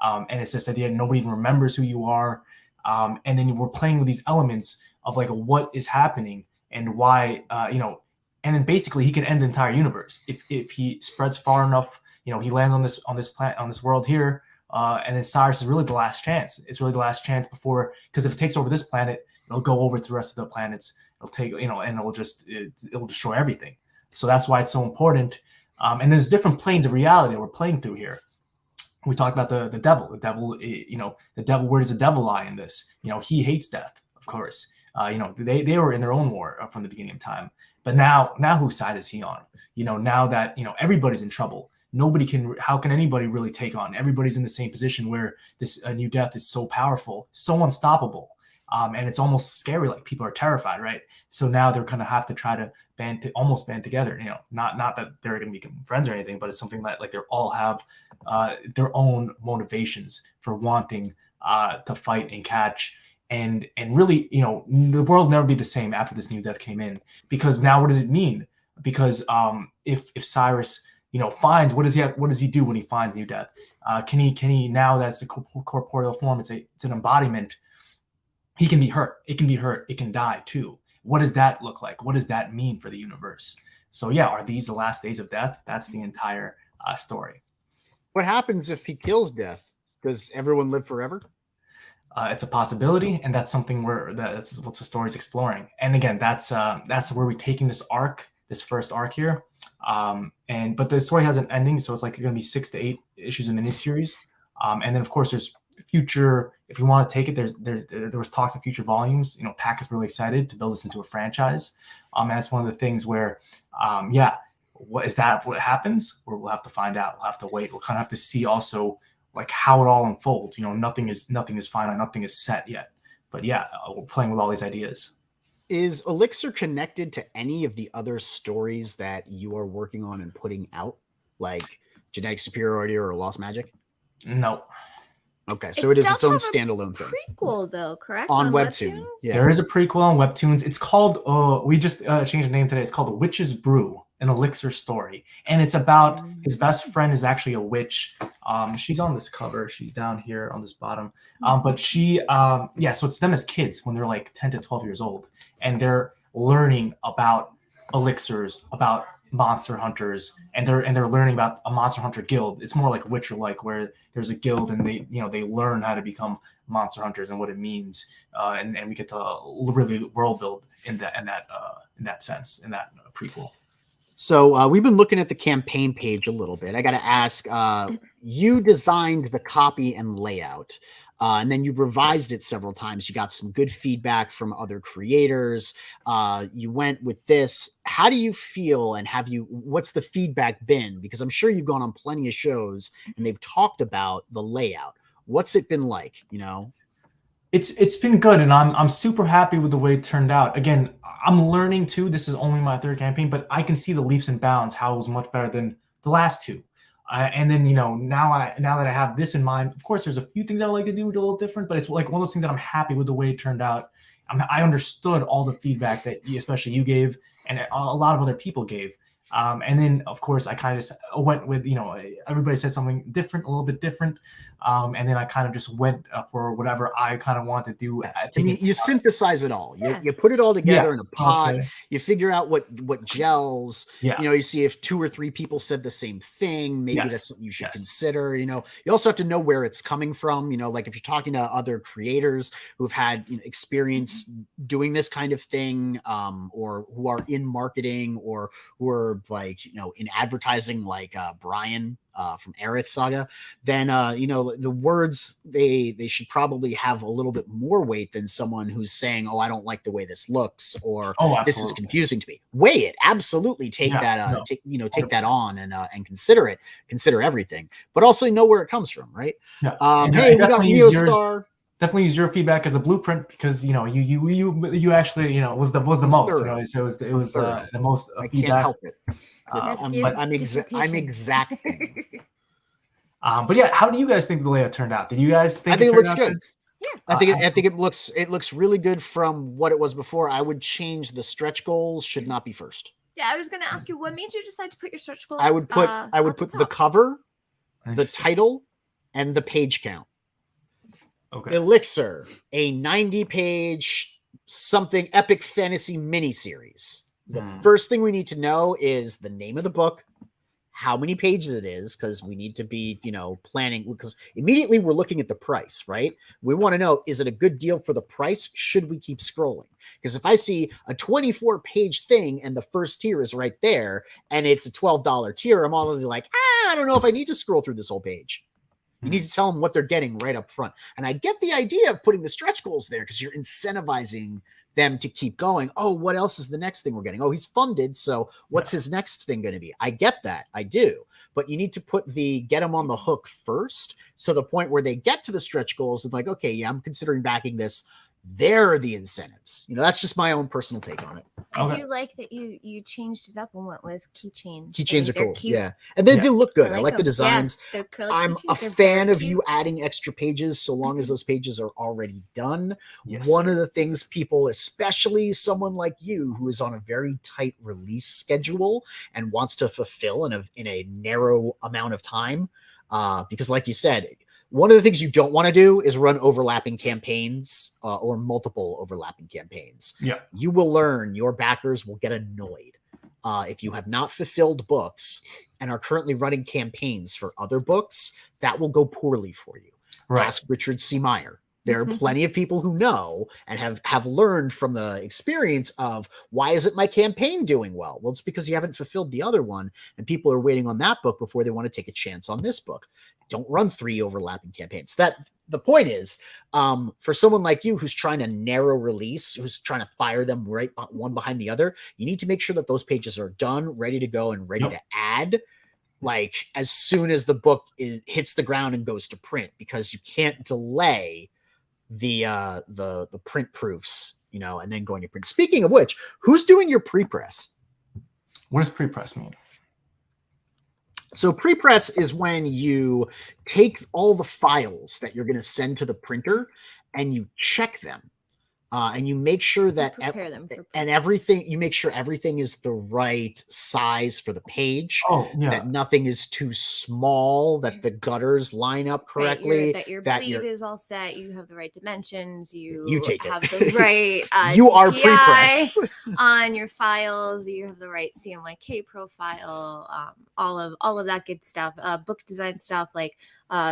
And it's this idea nobody even remembers who you are. And then we're playing with these elements of like what is happening and why, and then basically he can end the entire universe if he spreads far enough. He lands on this planet, on this world here, and then Cyrus is really the last chance. It's really the last chance before, because if it takes over this planet, it'll go over to the rest of the planets. It'll take, and it'll destroy everything. So that's why it's so important. And there's different planes of reality that we're playing through here. We talked about the devil. The devil, the devil. Where does the devil lie in this? He hates death, of course. They were in their own war from the beginning of time. But now whose side is he on? Now that everybody's in trouble. How can anybody really take on? Everybody's in the same position where this new death is so powerful, so unstoppable. And it's almost scary, like people are terrified, right? So now they're gonna have to try to almost band together. Not that they're gonna become friends or anything, but it's something that like they all have their own motivations for wanting to fight and catch. And really, the world will never be the same after this new death came in, because now what does it mean? Because if Cyrus finds, what does he do when he finds new death? Can he now that's a corporeal form? It's an embodiment. He can be hurt. It can be hurt. It can die too. What does that look like? What does that mean for the universe? So yeah, are these the last days of death? That's the entire story. What happens if he kills death? Does everyone live forever? It's a possibility, and that's something that's what the story's exploring. And again, that's where we're taking this first arc here. But the story has an ending, so it's like going to be 6 to 8 issues in miniseries. And then of course there's future. If you want to take it, there was talks of future volumes. Pack is really excited to build this into a franchise. And that's one of the things where, what is that? What happens? Or we'll have to find out. We'll have to wait. We'll kind of have to see also like how it all unfolds. Nothing is final. Nothing is set yet. But yeah, we're playing with all these ideas. Is Elixir connected to any of the other stories that you are working on and putting out, like Genetic Superiority or Lost Magic? No. Okay, so it is its own standalone thing. Prequel, though, correct? On Webtoon. Yeah. There is a prequel on Webtoons. It's called, we just changed the name today. It's called The Witch's Brew, an Elixir story. And it's about his best friend is actually a witch. She's on this cover. She's down here on this bottom. But she, so it's them as kids when they're like 10 to 12 years old. And they're learning about elixirs, about monster hunters, and they're learning about a monster hunter guild. It's more like Witcher, like where there's a guild and they learn how to become monster hunters and what it means, and we get to really world build in that sense, in that prequel. So we've been looking at the campaign page a little bit. I got to ask, you designed the copy and layout. And then you revised it several times. You got some good feedback from other creators. You went with this. How do you feel, and what's the feedback been? Because I'm sure you've gone on plenty of shows and they've talked about the layout. What's it been like? It's been good, and I'm super happy with the way it turned out. Again, I'm learning too. This is only my third campaign, but I can see the leaps and bounds, how it was much better than the last two. And then, now that I have this in mind, of course, there's a few things I would like to do a little different, but it's like one of those things that I'm happy with the way it turned out. I understood all the feedback that especially you gave and a lot of other people gave. And then, of course, I kind of just went with, everybody said something different, a little bit different. And then I kind of just went for whatever I kind of wanted to do. You synthesize it all. You put it all together in a pot. Okay. You figure out what gels. Yeah. You see if 2 or 3 people said the same thing. Maybe that's something you should consider. You also have to know where it's coming from. Like if you're talking to other creators who've had experience doing this kind of thing, or who are in marketing, or who are like in advertising, like Brian from Eric's Saga, then the words they should probably have a little bit more weight than someone who's saying, "Oh, I don't like the way this looks," or "This is confusing to me." Weigh it. Absolutely take that take that on and consider everything, but also know where it comes from, right? Hey, we got Neostar. Definitely use your feedback as a blueprint, because you actually was the most. So it was the most I feedback. Can't help it. I'm exacting. But yeah, how do you guys think the layout turned out? Did you guys think? I think it looks good. Yeah, I think it looks really good from what it was before. I would change the stretch goals. Should not be first. Yeah, I was going to ask you, what made you decide to put your stretch goals? I would put the cover, the title, and the page count. Okay. Elixir, a 90-page something epic fantasy miniseries. The first thing we need to know is the name of the book, how many pages it is, because we need to be, planning, because immediately we're looking at the price, right? We want to know, is it a good deal for the price? Should we keep scrolling? Because if I see a 24-page thing and the first tier is right there and it's a $12 tier, I'm already like, I don't know if I need to scroll through this whole page. You need to tell them what they're getting right up front. And I get the idea of putting the stretch goals there because you're incentivizing them to keep going. Oh, what else is the next thing we're getting? Oh, he's funded, so what's his next thing going to be? I get that. I do. But you need to get them on the hook first, so the point where they get to the stretch goals and like, okay, yeah, I'm considering backing this. They're the incentives. That's just my own personal take on it. I do like that you changed it up and went with keychains. Keychains are cool. Cute. Yeah. And they look good. I like the designs. Yeah, I'm a fan of you adding extra pages so long as those pages are already done. Yes. One of the things people, especially someone like you who is on a very tight release schedule and wants to fulfill in a narrow amount of time, because like you said, one of the things you don't want to do is run overlapping campaigns or multiple overlapping campaigns. Yeah. You will learn, your backers will get annoyed. If you have not fulfilled books and are currently running campaigns for other books, that will go poorly for you. Right. Ask Richard C. Meyer. There are plenty of people who know and have learned from the experience of, why isn't my campaign doing well? Well, it's because you haven't fulfilled the other one, and people are waiting on that book before they want to take a chance on this book. Don't run 3 overlapping campaigns. The point is, for someone like you who's trying to narrow release, who's trying to fire them right one behind the other, you need to make sure that those pages are done, ready to go, and ready to add, like as soon as the book hits the ground and goes to print, because you can't delay the print proofs, and then going to print. Speaking of which, who's doing your pre-press? What does pre-press mean? So pre-press is when you take all the files that you're going to send to the printer and you check them. And you make sure that you make sure everything is the right size for the page. That nothing is too small, that the gutters line up correctly, that your bleed is all set, you have the right dimensions, you take have it. the right you are pre-press on your files, you have the right CMYK profile, all of that good stuff, book design stuff like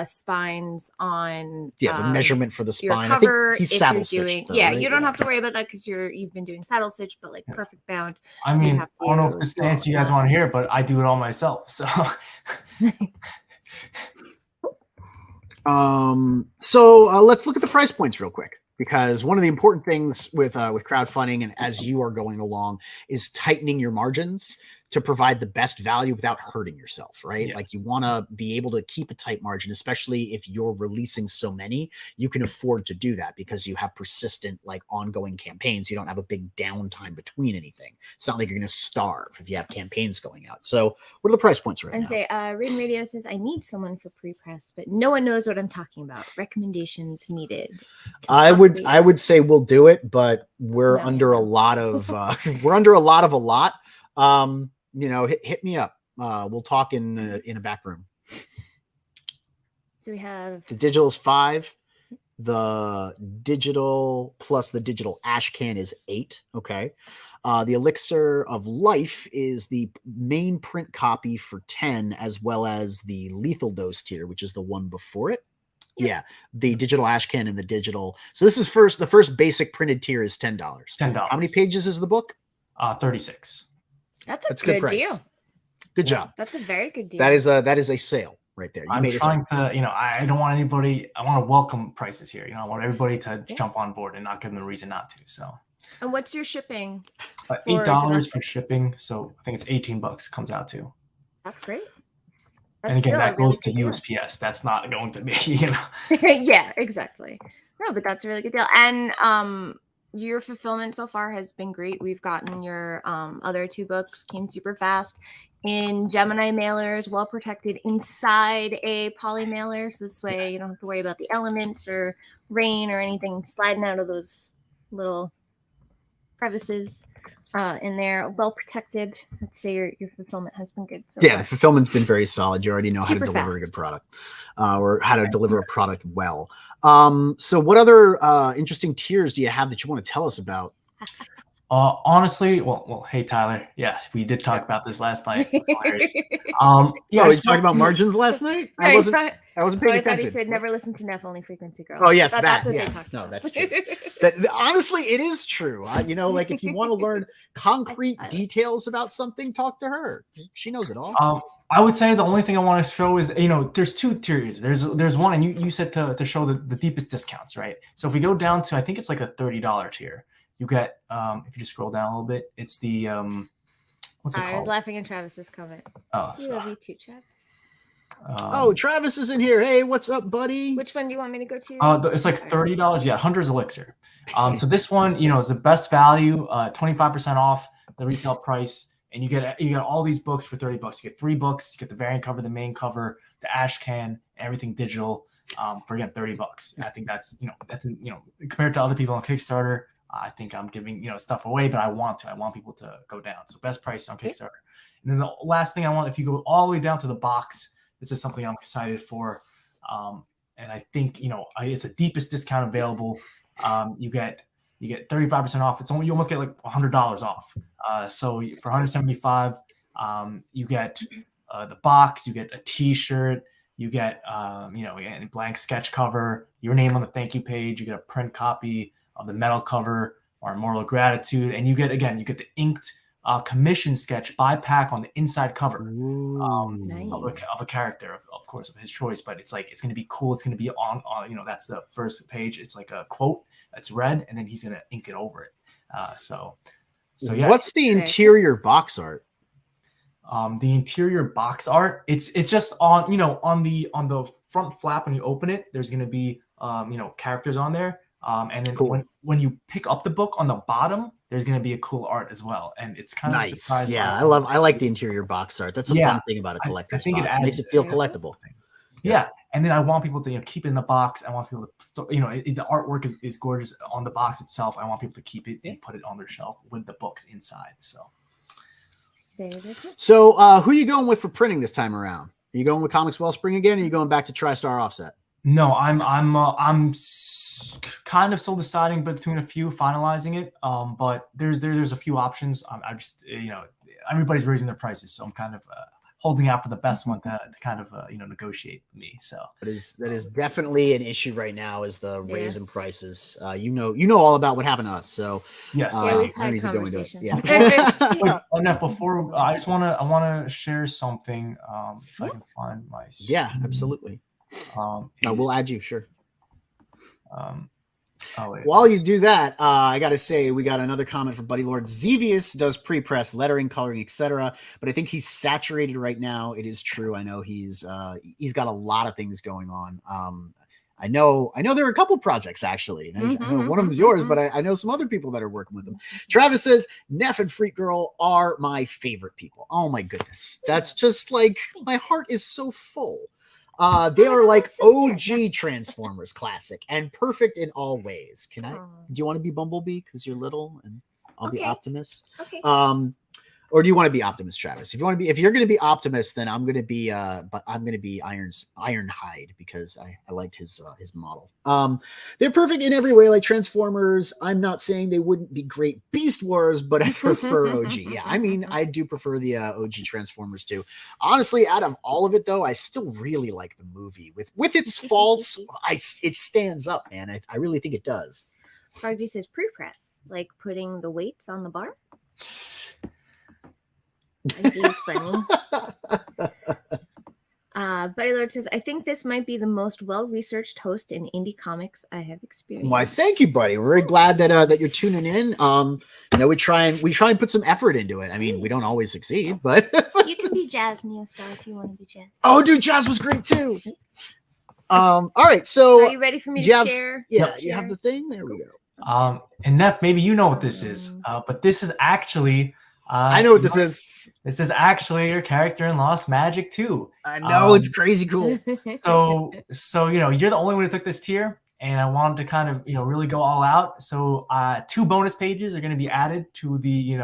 spines on the measurement for the spine. Cover, I think he's saddle stitched. You don't have to worry about that because you've been doing saddle stitch, but like perfect bound. I mean, I don't know if this stance you guys want to hear, but I do it all myself. So let's look at the price points real quick, because one of the important things with crowdfunding and as you are going along is tightening your margins to provide the best value without hurting yourself, right? Yes. Like you want to be able to keep a tight margin, especially if you're releasing so many. You can afford to do that because you have persistent, like ongoing campaigns. You don't have a big downtime between anything. It's not like you're going to starve if you have campaigns going out. So what are the price points right now? Rain Radio says, I need someone for pre-press, but no one knows what I'm talking about. Recommendations needed. I would say we'll do it, but we're under a lot of, hit me up. We'll talk in a back room. So we have the digital is 5. The digital plus the digital ash can is 8. Okay. The Elixir of Life is the main print copy for 10, as well as the lethal dose tier, which is the one before it. Yeah, the digital ash can and the digital. So this is the first basic printed tier is $10. $10. How many pages is the book? 36. That's a good price. deal. Good job. That's a very good deal. That is a sale right there. I'm trying to, I don't want anybody. I want to welcome prices here. I want everybody to jump on board and not give them a reason not to. So. And what's your shipping? $8 for shipping. So I think it's $18 comes out to. That's great. And again, that goes to USPS. That's not going to be, Yeah, exactly. No, but that's a really good deal. And your fulfillment so far has been great. We've gotten your other 2 books, came super fast in Gemini mailers, well protected inside a poly mailer. So this way you don't have to worry about the elements or rain or anything sliding out of those little crevices in there. Well protected. I'd say your fulfillment has been good. So yeah, the fulfillment's been very solid. You already know how to deliver fast. A good product, or how to deliver a product well. So what other interesting tiers do you have that you want to tell us about? Honestly, well, hey Tyler, yeah, we did talk about this last night. Yeah, we talked about margins last night. I wasn't paying attention. I thought he said never listen to Neff, only frequency girl. Oh yes, that's what they talked no, about. that's true. Honestly, it is true. Like if you want to learn concrete details about something, talk to her. She knows it all. I would say the only thing I want to show is, there's 2 tiers. There's one, and you said to show the deepest discounts, right? So if we go down to, I think it's like a $30 tier. You get, if you just scroll down a little bit, it's the, what's it called? I was laughing at Travis's comment. Oh, I love you too, Travis. Travis is in here. Hey, what's up, buddy? Which one do you want me to go to? It's like $30. Yeah, Hunter's Elixir. So this one, is the best value, 25% off the retail price, and you get all these books for $30. You get 3 books. You get the variant cover, the main cover, the ash can, everything digital, for again $30. I think that's compared to other people on Kickstarter. I think I'm giving, stuff away, but I want people to go down. So best price on Kickstarter. And then the last thing I want, if you go all the way down to the box, this is something I'm excited for. And I think, it's the deepest discount available. You get 35% off. You almost get like $100 off. So for $175, you get the box, you get a t-shirt, you get, a blank sketch cover, your name on the thank you page, you get a print copy of the metal cover, or Immortal Gratitude, and you get the inked commission sketch by pack on the inside cover of a character, of course, of his choice. But it's going to be cool. It's going to be on that's the first page. It's like a quote that's red, and then he's going to ink it over it. So yeah. What's the interior box art? The interior box art, it's just on the front flap when you open it. There's going to be characters on there. And then when you pick up the book on the bottom, there's going to be a cool art as well. And it's kind of nice. Yeah, I like the interior box art. That's a fun thing about a collector's box. It makes it feel collectible. Yeah. And then I want people to keep it in the box. I want people to, the artwork is gorgeous on the box itself. I want people to keep it and put it on their shelf with the books inside. So who are you going with for printing this time around? Are you going with Comics Wellspring again, or are you going back to TriStar Offset? No, I'm kind of still deciding between a few, finalizing it. But there's a few options. I just everybody's raising their prices, so I'm kind of holding out for the best one to kind of negotiate with me. So that is definitely an issue right now, is the raise in prices. You know all about what happened to us. So yes, we've had conversations. Neff, before I want to share something. If I can find my absolutely. We'll add you, sure. Wait. While you do that, I got to say, we got another comment from Buddy Lord. Xevious does pre-press lettering, coloring, etc., but I think he's saturated right now. It is true. I know he's got a lot of things going on. I know there are a couple projects actually. I know one of them is yours, but I know some other people that are working with them. Travis says Neff and Freq Girl are my favorite people. Oh my goodness, that's just like, my heart is so full. They are like OG Transformers classic and perfect in all ways. Do you want to be Bumblebee because you're little and I'll be Optimus? Okay. Or do you want to be Optimus, Travis? If you're going to be Optimus, then I'm going to be Ironhide, because I liked his model. They're perfect in every way, like Transformers. I'm not saying they wouldn't be great Beast Wars, but I prefer OG. Yeah, I mean, I do prefer the OG Transformers too. Honestly, out of all of it though, I still really like the movie with its faults. It stands up, man. I really think it does. Froggy says pre-press, like putting the weights on the bar. It's funny. Buddy Lord says, I think this might be the most well-researched host in indie comics I have experienced. Why, thank you, buddy. We're very glad that you're tuning in. We try and put some effort into it. I mean, we don't always succeed, but you can be Jazz Neostar if you want to be Jazz. Oh, dude, Jazz was great too. All right, so are you ready for me to share? Yeah, you have the thing. There we go. And Neff, maybe you know what this is, but this is actually. I know what this is. This is actually your character in Lost Magic 2. I know, it's crazy cool. So you're the only one who took this tier, and I wanted to kind of really go all out. So 2 bonus pages are going to be added to the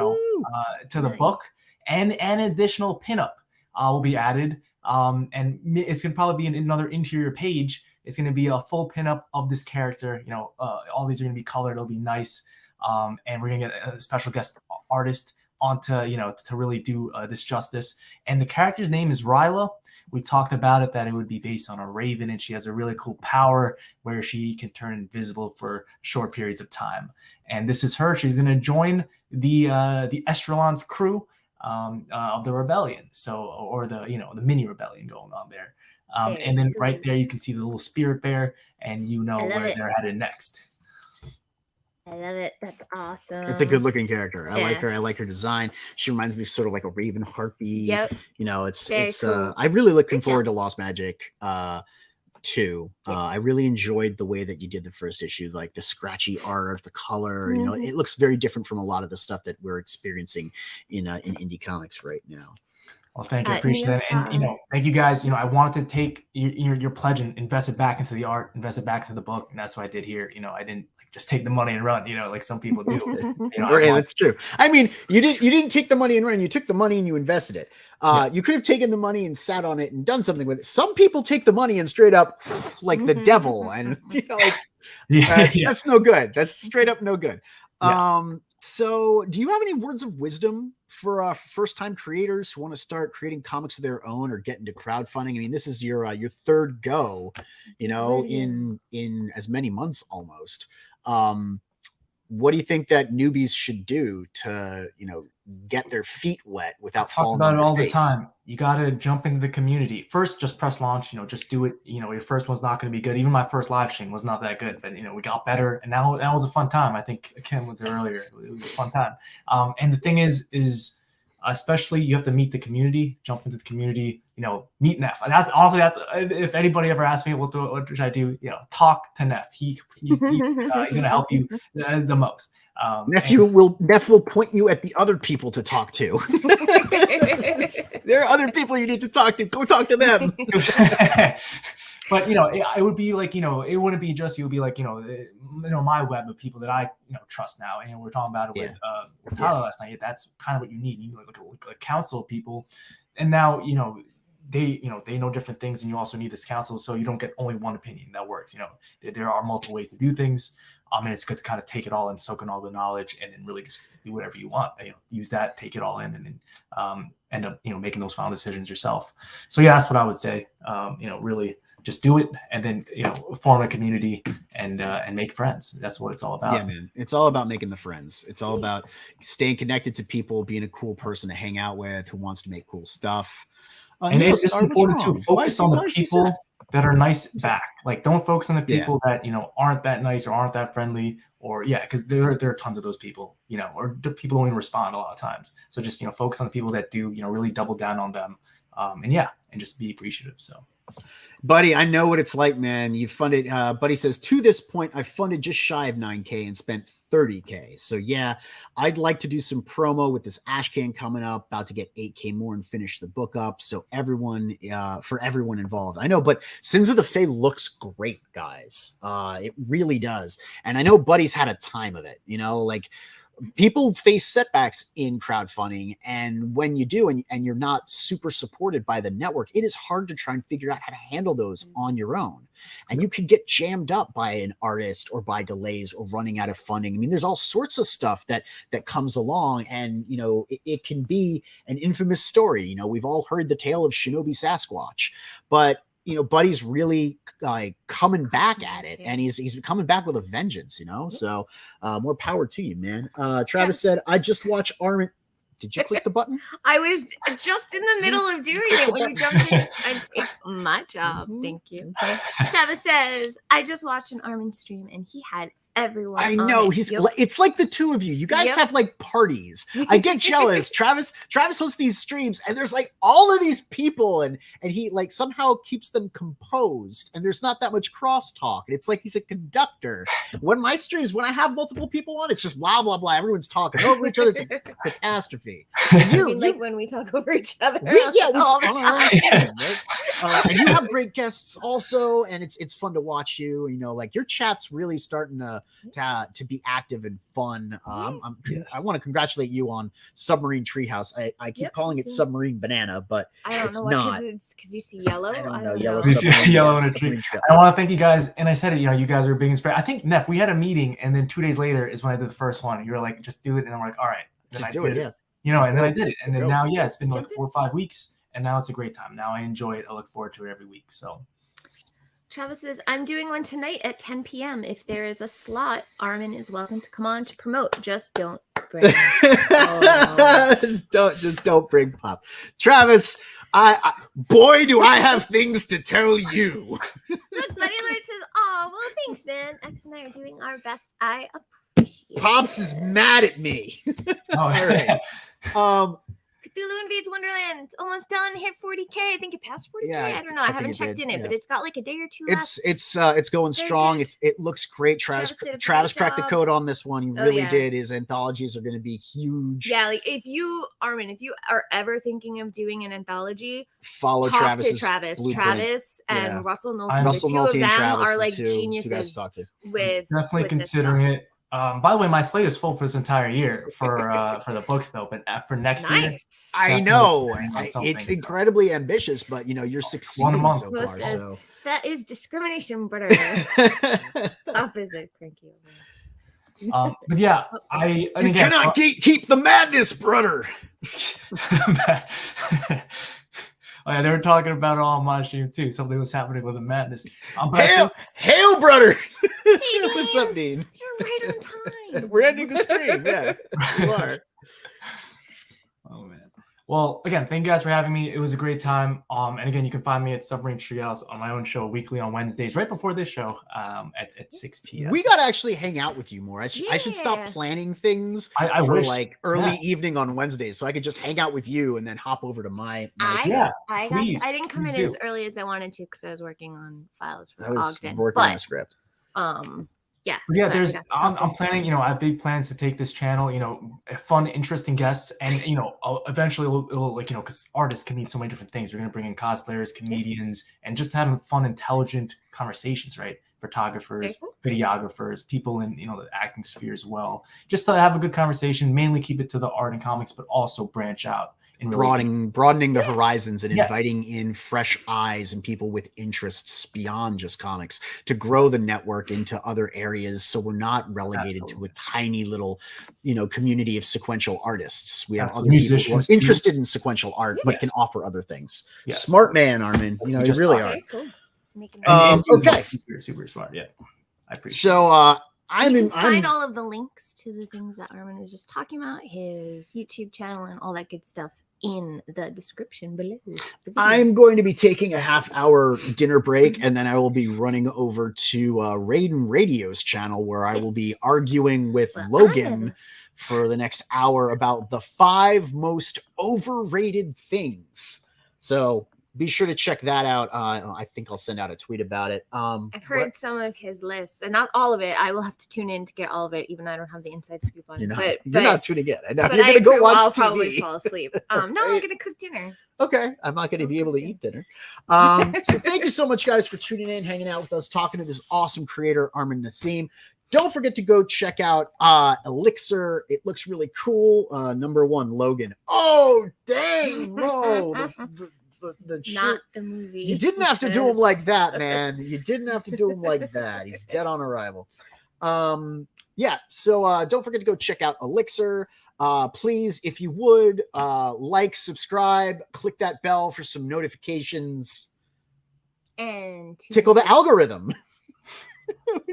the book, and an additional pinup will be added. And it's going to probably be another interior page. It's going to be a full pinup of this character. All these are going to be colored. It'll be nice. And we're going to get a special guest artist onto to really do this justice. And the character's name is Ryla. We talked about it, that it would be based on a raven, and she has a really cool power where she can turn invisible for short periods of time. And this is her. She's going to join the Estrelon's crew of the rebellion, or the mini rebellion going on there. And then right there you can see the little spirit bear, and where they're headed next. I love it. That's awesome. It's a good looking character. I like her. I like her design. She reminds me of sort of like a Raven Harpy. Yep. It's cool. I'm really looking forward to Lost Magic 2. I really enjoyed the way that you did the first issue, like the scratchy art, the color. It looks very different from a lot of the stuff that we're experiencing in indie comics right now. Well, thank you. I appreciate that. And, thank you guys. I wanted to take your pledge and invest it back into the art, invest it back into the book. And that's what I did here. I didn't just take the money and run, like some people do. That's true. I mean, you didn't take the money and run. You took the money and you invested it. You could have taken the money and sat on it and done something with it. Some people take the money and straight up like the devil. And, that's no good. That's straight up no good. Yeah. So do you have any words of wisdom for first-time creators who want to start creating comics of their own or get into crowdfunding? I mean, this is your third go, in as many months almost. What do you think that newbies should do to, get their feet wet without falling on their face? Talk about it all the time. You got to jump into the community. First, just press launch, just do it. Your first one's not going to be good. Even my first live stream was not that good, but, we got better. And now that was a fun time. I think Kim was there earlier. It was a fun time. And the thing is especially you have to meet the community, jump into the community, meet Neff. That's if anybody ever asks me, what should I do? Talk to Neff. He's going to help you the most. Neff will point you at the other people to talk to. There are other people you need to talk to. Go talk to them. But it would be like it wouldn't be just you. It would be like my web of people that I trust now. And we're talking about it with Tyler last night. That's kind of what you need. You need like a council of people, and now they know different things, and you also need this council, so you don't get only one opinion that works. There are multiple ways to do things. And it's good to kind of take it all in, soak in all the knowledge, and then really just do whatever you want. Use that, take it all in, and then end up making those final decisions yourself. So yeah, that's what I would say. Really just do it, and then form a community and make friends. That's what it's all about. Yeah, man. It's all about making the friends. It's all about staying connected to people, being a cool person to hang out with, who wants to make cool stuff. And it's just important to focus on the people that are nice back. Like, don't focus on the people that aren't that nice or aren't that friendly, or because there are tons of those people, or the people don't even respond a lot of times. So just focus on the people that do, really double down on them, and just be appreciative. So. Buddy, I know what it's like, man. You funded, Buddy says, to this point, I funded just shy of 9K and spent 30K. So yeah, I'd like to do some promo with this Ashcan coming up, about to get 8K more and finish the book up. So everyone, for everyone involved. I know, but Sins of the Fae looks great, guys. It really does. And I know Buddy's had a time of it, people face setbacks in crowdfunding, and when you do, and you're not super supported by the network, it is hard to try and figure out how to handle those on your own. And you can get jammed up by an artist or by delays or running out of funding. I mean, there's all sorts of stuff that comes along, and it can be an infamous story. We've all heard the tale of Shinobi Sasquatch, but Buddy's really coming back at it, and he's coming back with a vengeance, so more power to you, man. Travis said, I just watched Arman. Did you click the button? I was just in the middle of doing it when you jumped in. I take my job. Thank you. Travis says, I just watched an Arman stream and he had everyone. I know it's like the two of you. You guys have like parties. I get jealous. Travis hosts these streams, and there's like all of these people, and he like somehow keeps them composed, and there's not that much crosstalk. And it's like he's a conductor. When my streams, when I have multiple people on, it's just blah blah blah. Everyone's talking over each other. It's a catastrophe. Like when we talk over each other. We all the time. Right? And you have great guests also, and it's fun to watch you. Like your chat's really starting to be active and fun. I want to congratulate you on Submarine Treehouse. I keep calling it Submarine Banana, but it's not. It's because you see yellow. I don't know. Yellow in a tree. I want to thank you guys, and I said it. You guys are a big inspiration. I think Neff, we had a meeting, and then 2 days later is when I did the first one. You were like, just do it, and I'm like, all right, just do it. And then I did it, and then now, it's been like 4 or 5 weeks, and now it's a great time. Now I enjoy it. I look forward to it every week. So. Travis says, I'm doing one tonight at 10 p.m. If there is a slot, Arman is welcome to come on to promote. Just don't bring don't bring pop. Travis, boy, do I have things to tell you. Look, Buddy Alert says, oh, well, thanks, man. X and I are doing our best. I appreciate Pops is mad at me. All right. Cthulhu Invades Wonderland, almost done. Hit 40K. I think it passed 40K. I don't know. I haven't checked in it, but it's got like a day or two left. It's going strong. It looks great. Travis cracked the code on this one. He really did. His anthologies are going to be huge. Yeah, like if you are ever thinking of doing an anthology, follow Travis. Travis and Russell Nolte. The two of them are like geniuses. With definitely considering it. By the way, my slate is full for this entire year for the books, though. But for next year, I know it's incredibly ambitious, but you're succeeding so far. So that is discrimination, brother. Opposite cranky. But yeah, you cannot keep the madness, brother. Oh, yeah, they were talking about it all on my stream too. Something was happening with the madness. Hail, brother! Hey, what's up, Dean? You're right on time. We're ending the stream. Yeah, you are. Oh man. Well, again, thank you guys for having me. It was a great time. And again, you can find me at Submarine Treehouse on my own show weekly on Wednesdays, right before this show, at 6 p.m. We got to actually hang out with you more. I should stop planning things for like early evening on Wednesdays, so I could just hang out with you and then hop over to my show. I didn't come in as early as I wanted to because I was working on files for Ogden. Working on a script. I'm planning, I have big plans to take this channel, fun, interesting guests, and eventually it'll because artists can mean so many different things. We're going to bring in cosplayers, comedians, and just having fun, intelligent conversations, right? Photographers, videographers, people in the acting sphere as well, just to have a good conversation. Mainly keep it to the art and comics, but also branch out. Broadening the horizons and inviting in fresh eyes and people with interests beyond just comics to grow the network into other areas, so we're not relegated to a tiny little community of sequential artists. We have other musicians interested in sequential art but can offer other things. Smart man, Arman. You really are. Cool. Okay, super smart. Yeah, I appreciate. So I'm find all of the links to the things that Arman was just talking about, his YouTube channel and all that good stuff, in the description below. I'm going to be taking a half-hour dinner break, and then I will be running over to Raiden Radio's channel, where I will be arguing with Logan for the next hour about the 5 most overrated things. So be sure to check that out. I think I'll send out a tweet about it. I've heard some of his lists, and not all of it. I will have to tune in to get all of it, even though I don't have the inside scoop on it. You're not tuning in. I know. You're going to go watch I'll TV. Probably fall asleep. No, I'm going to cook dinner. Okay. I'm not going to be able to eat dinner. So thank you so much, guys, for tuning in, hanging out with us, talking to this awesome creator, Arman Nasim. Don't forget to go check out Elixir. It looks really cool. Number 1, Logan. Oh, dang, Mo. The Not the movie. You didn't have to do him like that, man. You didn't have to do him like that. He's dead on arrival. Yeah, so don't forget to go check out Elixir. Please, if you would, like, subscribe, click that bell for some notifications, and tickle the algorithm.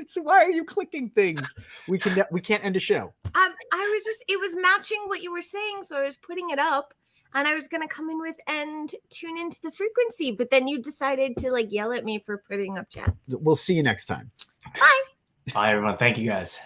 So why are you clicking things? We can't end a show. It was matching what you were saying, so I was putting it up, and I was gonna come in with and tune into the frequency, but then you decided to like yell at me for putting up chats. We'll see you next time. Bye. Bye, everyone. Thank you, guys.